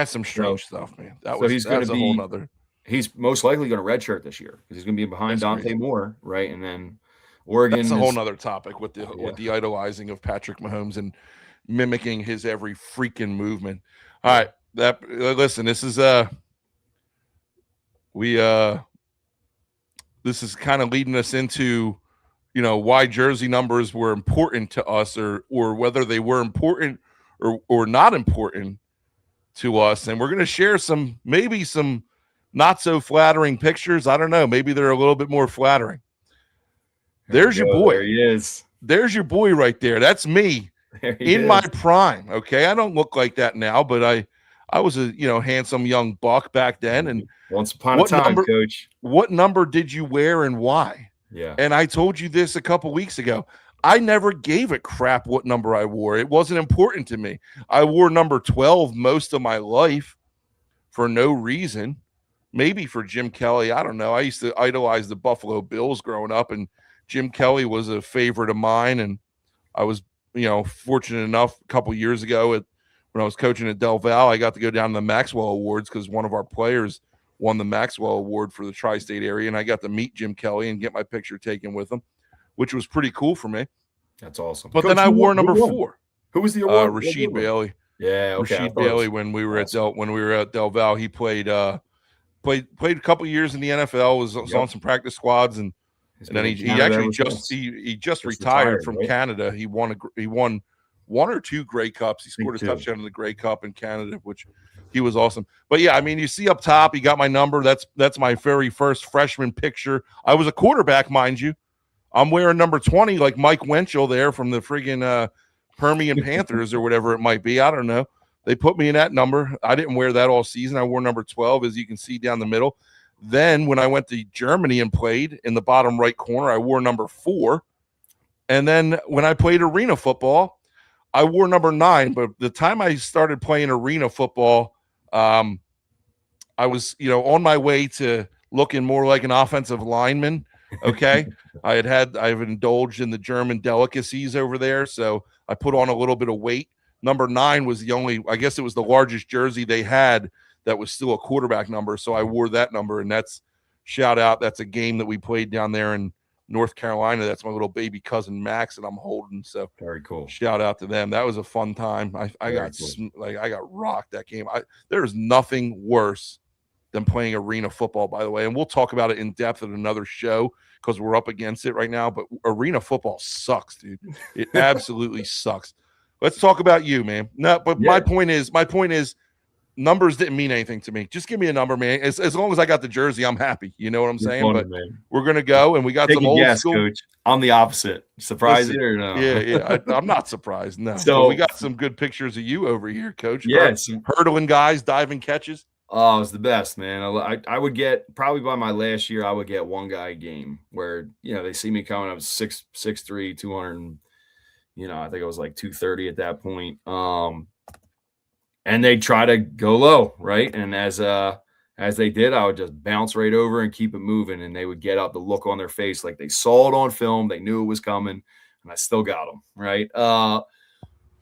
some strange stuff, man. He's a whole nother. He's most likely going to redshirt this year because he's going to be behind Dante Moore, right? And then Oregon. That's a whole nother topic with the idolizing of Patrick Mahomes and mimicking his every freaking movement. All right, listen. This is this is kind of leading us into why jersey numbers were important to us, or whether they were important or not important to us. And we're going to share some not so flattering pictures. I don't know. Maybe they're a little bit more flattering. There's your boy. There he is. There's your boy right there. That's me in my prime. Okay. I don't look like that now, but I was a, handsome young buck back then. And once upon a time, Coach. What number did you wear and why? Yeah. And I told you this a couple weeks ago. I never gave a crap what number I wore. It wasn't important to me. I wore number 12 most of my life for no reason. Maybe for Jim Kelly. I don't know. I used to idolize the Buffalo Bills growing up, and Jim Kelly was a favorite of mine. And I was, fortunate enough a couple years ago when I was coaching at Del Val, I got to go down to the Maxwell Awards because one of our players won the Maxwell Award for the tri-state area, and I got to meet Jim Kelly and get my picture taken with him, which was pretty cool for me. That's awesome. But Coach, then I wore number 4. Who was the award? Rasheed Bailey. Yeah, okay. Rasheed Daley when we were at Del Val. He played a couple years in the NFL. Was on some practice squads, and then he actually just retired from Canada. He won one or two Grey Cups. He scored a touchdown in the Grey Cup in Canada, which he was awesome. But yeah, I mean, you see up top, he got my number. That's my very first freshman picture. I was a quarterback, mind you. I'm wearing number 20, like Mike Winchell there from the friggin' Permian Panthers or whatever it might be. I don't know. They put me in that number. I didn't wear that all season. I wore number 12, as you can see down the middle. Then when I went to Germany and played in the bottom right corner, I wore number 4. And then when I played arena football, I wore number 9. But the time I started playing arena football, I was, on my way to looking more like an offensive lineman. Okay. I've indulged in the German delicacies over there. So I put on a little bit of weight. Number 9 was I guess it was the largest jersey they had that was still a quarterback number. So I wore that number, and that's a game that we played down there in North Carolina. That's my little baby cousin Max that I'm holding. So very cool. Shout out to them. That was a fun time. I got rocked that game. There's nothing worse than playing arena football, by the way. And we'll talk about it in depth in another show because we're up against it right now. But arena football sucks, dude. It absolutely sucks. Let's talk about you, man. No, but my point is numbers didn't mean anything to me. Just give me a number, man. As long as I got the jersey, I'm happy. You know what I'm saying? Funny, but man. We're going to go, and we got some old school. Coach. I'm the opposite. Surprised you or no? Yeah. I'm not surprised, no. So we got some good pictures of you over here, Coach. Yes. Hurdling guys, diving catches. Oh, it was the best, man. I would get, probably by my last year, I would get one guy a game where, they see me coming. I was 6'3", 200, I think I was like 230 at that point. And they try to go low, right? And as they did, I would just bounce right over and keep it moving. And they would get up, the look on their face like they saw it on film. They knew it was coming, and I still got them, right?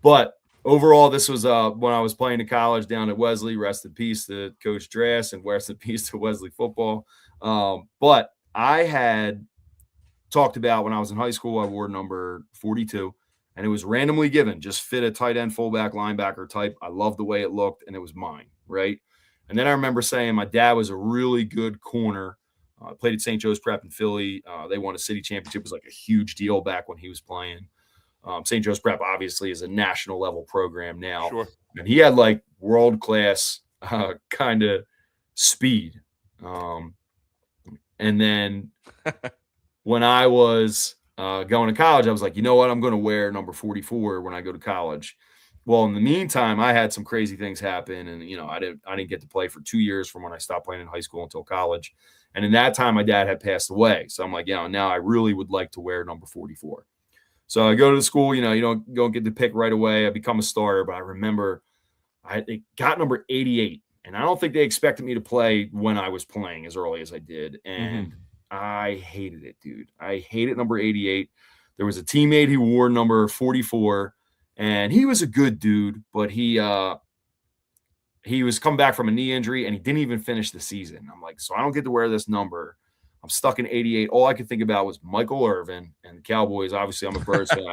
But overall, this was when I was playing in college down at Wesley. Rest in peace to Coach Drass, and rest in peace to Wesley football. But I had talked about when I was in high school, I wore number 42. And it was randomly given, just fit a tight end, fullback, linebacker type. I loved the way it looked, and it was mine, right? And then I remember saying my dad was a really good corner. Played at St. Joe's Prep in Philly. They won a city championship. It was like a huge deal back when he was playing. St. Joe's Prep obviously is a national level program now. Sure. And he had like world-class kind of speed. And then when I was going to college, I was like, you know what? I'm going to wear number 44 when I go to college. Well, in the meantime, I had some crazy things happen, and I didn't get to play for 2 years from when I stopped playing in high school until college. And in that time, my dad had passed away. So I'm like, now I really would like to wear number 44. So I go to the school. You don't get the pick right away. I become a starter, but I remember they got number 88, and I don't think they expected me to play when I was playing as early as I did, and I hated it, dude. I hated number 88. There was a teammate who wore number 44, and he was a good dude, but he was coming back from a knee injury, and he didn't even finish the season. I'm like, so I don't get to wear this number. I'm stuck in 88. All I could think about was Michael Irvin and the Cowboys. Obviously, I'm a Birds fan.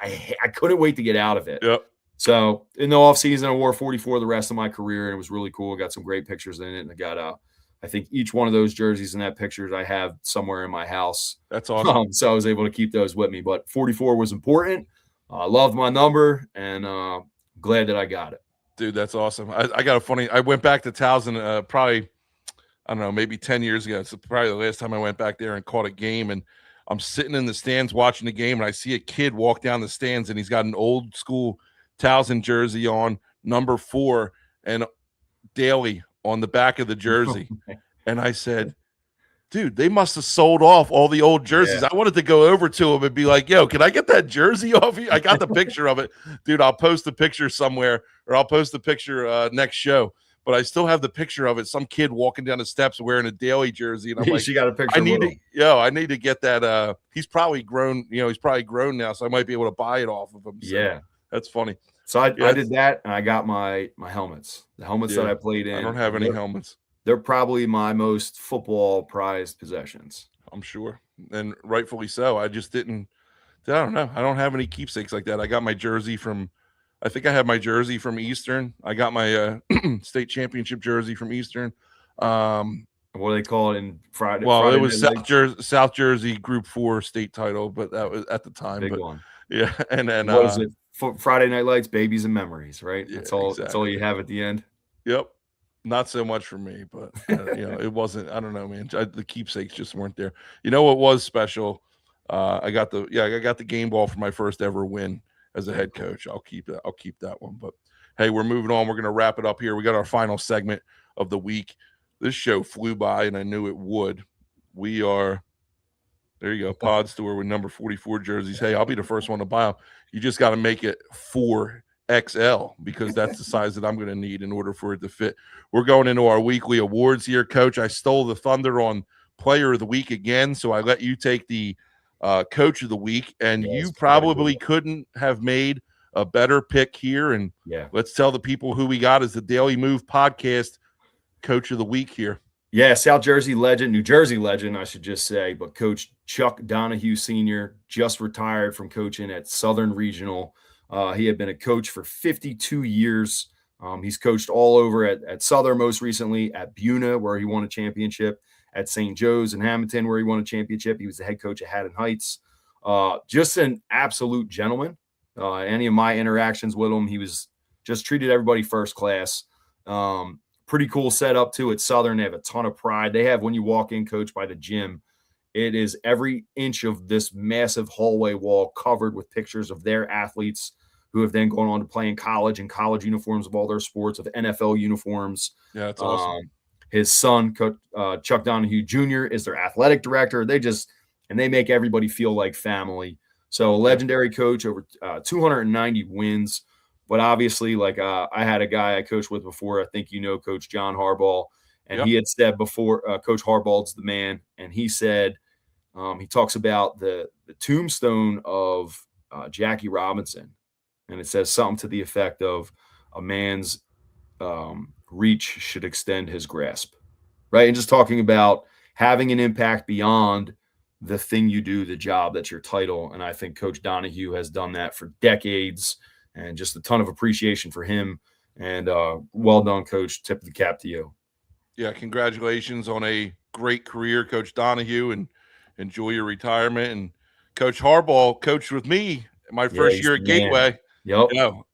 I couldn't wait to get out of it. Yep. So in the offseason, I wore 44 the rest of my career, and it was really cool. I got some great pictures in it, and I got I think each one of those jerseys and that pictures I have somewhere in my house. That's awesome. So I was able to keep those with me. But 44 was important. I loved my number, and glad that I got it. Dude, that's awesome. I got a funny – I went back to Towson probably, I don't know, maybe 10 years ago. It's probably the last time I went back there and caught a game. And I'm sitting in the stands watching the game, and I see a kid walk down the stands, and he's got an old school Towson jersey on, number 4, and Daley on the back of the jersey. And I said, dude, they must have sold off all the old jerseys. Yeah. I wanted to go over to him and be like, yo, can I get that jersey off you? I got the picture of it. Dude, I'll post the picture somewhere, or I'll post the picture next show. But I still have the picture of it. Some kid walking down the steps wearing a Daley jersey. And I'm like, she got a picture. I need to get that. He's probably grown, he's probably grown now, so I might be able to buy it off of him. So yeah. That's funny. So I did that, and I got my helmets. The helmets that I played in. I don't have any helmets. They're probably my most football prized possessions. I'm sure. And rightfully so. I just didn't – I don't know. I don't have any keepsakes like that. I got my jersey from I think I had my jersey from Eastern. I got my state championship jersey from Eastern. What do they call it in Friday? Well, Friday it was South Jersey Group 4 state title, but that was at the time. Big one. Yeah, and then what is it? Friday Night Lights, Babies and Memories, right? Yeah, that's all. Exactly. That's all you have at the end. Yep. Not so much for me, but it wasn't. I don't know, man. The keepsakes just weren't there. You know what was special? I got the game ball for my first ever win as a head coach. I'll keep that one. But hey, we're moving on. We're gonna wrap it up here. We got our final segment of the week. This show flew by, and I knew it would. We are. There you go, Pod Store with number 44 jerseys. Hey, I'll be the first one to buy them. You just got to make it 4XL because that's the size that I'm going to need in order for it to fit. We're going into our weekly awards here, Coach. I stole the thunder on Player of the Week again, so I let you take the Coach of the Week, and you probably couldn't have made a better pick here. And let's tell the people who we got as the Daley Move Podcast Coach of the Week here. Yeah, South Jersey legend, New Jersey legend, I should just say, but Coach Chuck Donahue Sr. just retired from coaching at Southern Regional. He had been a coach for 52 years. He's coached all over at Southern, most recently at Buna, where he won a championship, at St. Joe's in Hamilton, where he won a championship. He was the head coach at Haddon Heights. Just an absolute gentleman. Any of my interactions with him, he was just treated everybody first class. Pretty cool setup too at Southern. They have a ton of pride. They have, when you walk in, Coach, by the gym, it is every inch of this massive hallway wall covered with pictures of their athletes who have then gone on to play in college and college uniforms of all their sports, of NFL uniforms. Yeah, that's awesome. His son, Chuck Donahue Jr., is their athletic director. They make everybody feel like family. So a legendary coach, over 290 wins. But obviously, I had a guy I coached with before. I think Coach John Harbaugh, and he had said before, Coach Harbaugh's the man, and he said he talks about the tombstone of Jackie Robinson, and it says something to the effect of a man's reach should extend his grasp, right? And just talking about having an impact beyond the thing you do, the job that's your title, and I think Coach Donahue has done that for decades. And just a ton of appreciation for him. And well done, Coach. Tip of the cap to you. Yeah, congratulations on a great career, Coach Donahue, and enjoy your retirement. And Coach Harbaugh coached with me my first year at Gateway. Yep.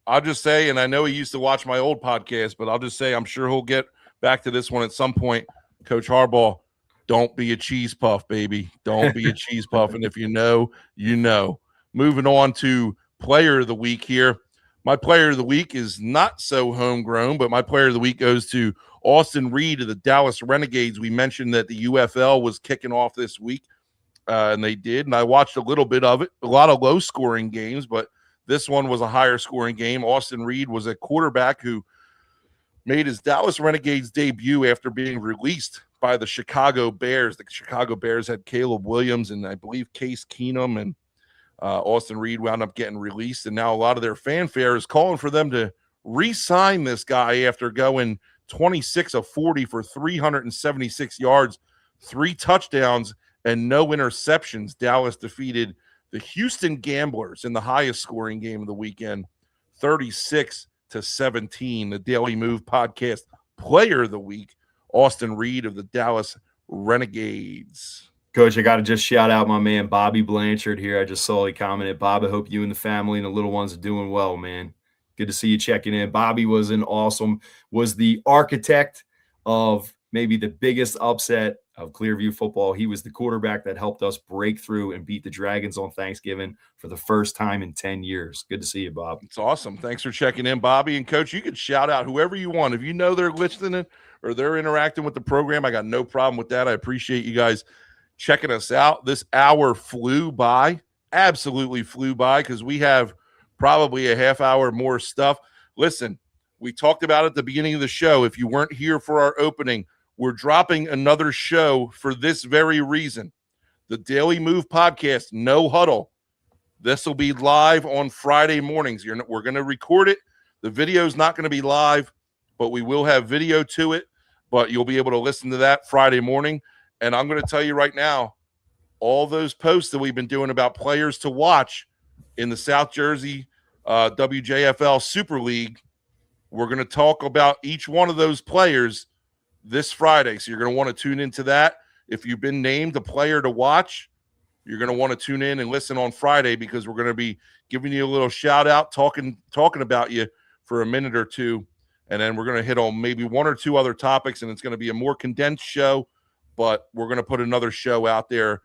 I'll just say, and I know he used to watch my old podcast, but I'll just say I'm sure he'll get back to this one at some point. Coach Harbaugh, don't be a cheese puff, baby. Don't be a cheese puff. And if you know, you know. Moving on to Player of the Week here. My Player of the Week is not so homegrown, but my Player of the Week goes to Austin Reed of the Dallas Renegades. We mentioned that the UFL was kicking off this week, and they did. And I watched a little bit of it. A lot of low-scoring games, but this one was a higher-scoring game. Austin Reed was a quarterback who made his Dallas Renegades debut after being released by the Chicago Bears. The Chicago Bears had Caleb Williams and I believe Case Keenum, and Austin Reed wound up getting released, and now a lot of their fanfare is calling for them to re-sign this guy after going 26 of 40 for 376 yards, 3 touchdowns, and no interceptions. Dallas defeated the Houston Gamblers in the highest scoring game of the weekend, 36-17. The Daley Move Podcast Player of the Week, Austin Reed of the Dallas Renegades. Coach, I got to just shout out my man, Bobby Blanchard here. I just saw he commented. Bob, I hope you and the family and the little ones are doing well, man. Good to see you checking in. Bobby was the architect of maybe the biggest upset of Clearview football. He was the quarterback that helped us break through and beat the Dragons on Thanksgiving for the first time in 10 years. Good to see you, Bob. It's awesome. Thanks for checking in, Bobby. And Coach, you could shout out whoever you want. If you know they're listening or they're interacting with the program, I got no problem with that. I appreciate you guys checking us out. This hour flew by, absolutely flew by, because we have probably a half hour more stuff. Listen, we talked about it at the beginning of the show. If you weren't here for our opening, we're dropping another show for this very reason. The Daley Move Podcast, No Huddle. This will be live on Friday mornings. We're going to record it. The video is not going to be live, but we will have video to it. But you'll be able to listen to that Friday morning. And I'm going to tell you right now, all those posts that we've been doing about players to watch in the South Jersey WJFL Super League. We're going to talk about each one of those players this Friday. So you're going to want to tune into that. If you've been named a player to watch, you're going to want to tune in and listen on Friday, because we're going to be giving you a little shout out, talking about you for a minute or two. And then we're going to hit on maybe one or two other topics, and it's going to be a more condensed show, but we're going to put another show out there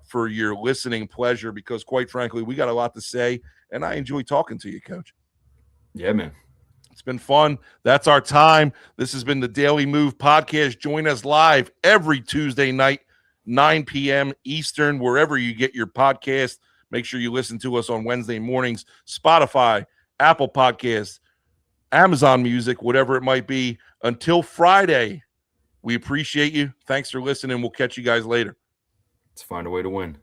for your listening pleasure, because quite frankly, we got a lot to say, and I enjoy talking to you, Coach. Yeah, man. It's been fun. That's our time. This has been the Daley Move Podcast. Join us live every Tuesday night, 9 p.m. Eastern, wherever you get your podcast. Make sure you listen to us on Wednesday mornings, Spotify, Apple Podcasts, Amazon Music, whatever it might be. Until Friday, we appreciate you. Thanks for listening. We'll catch you guys later. Let's find a way to win.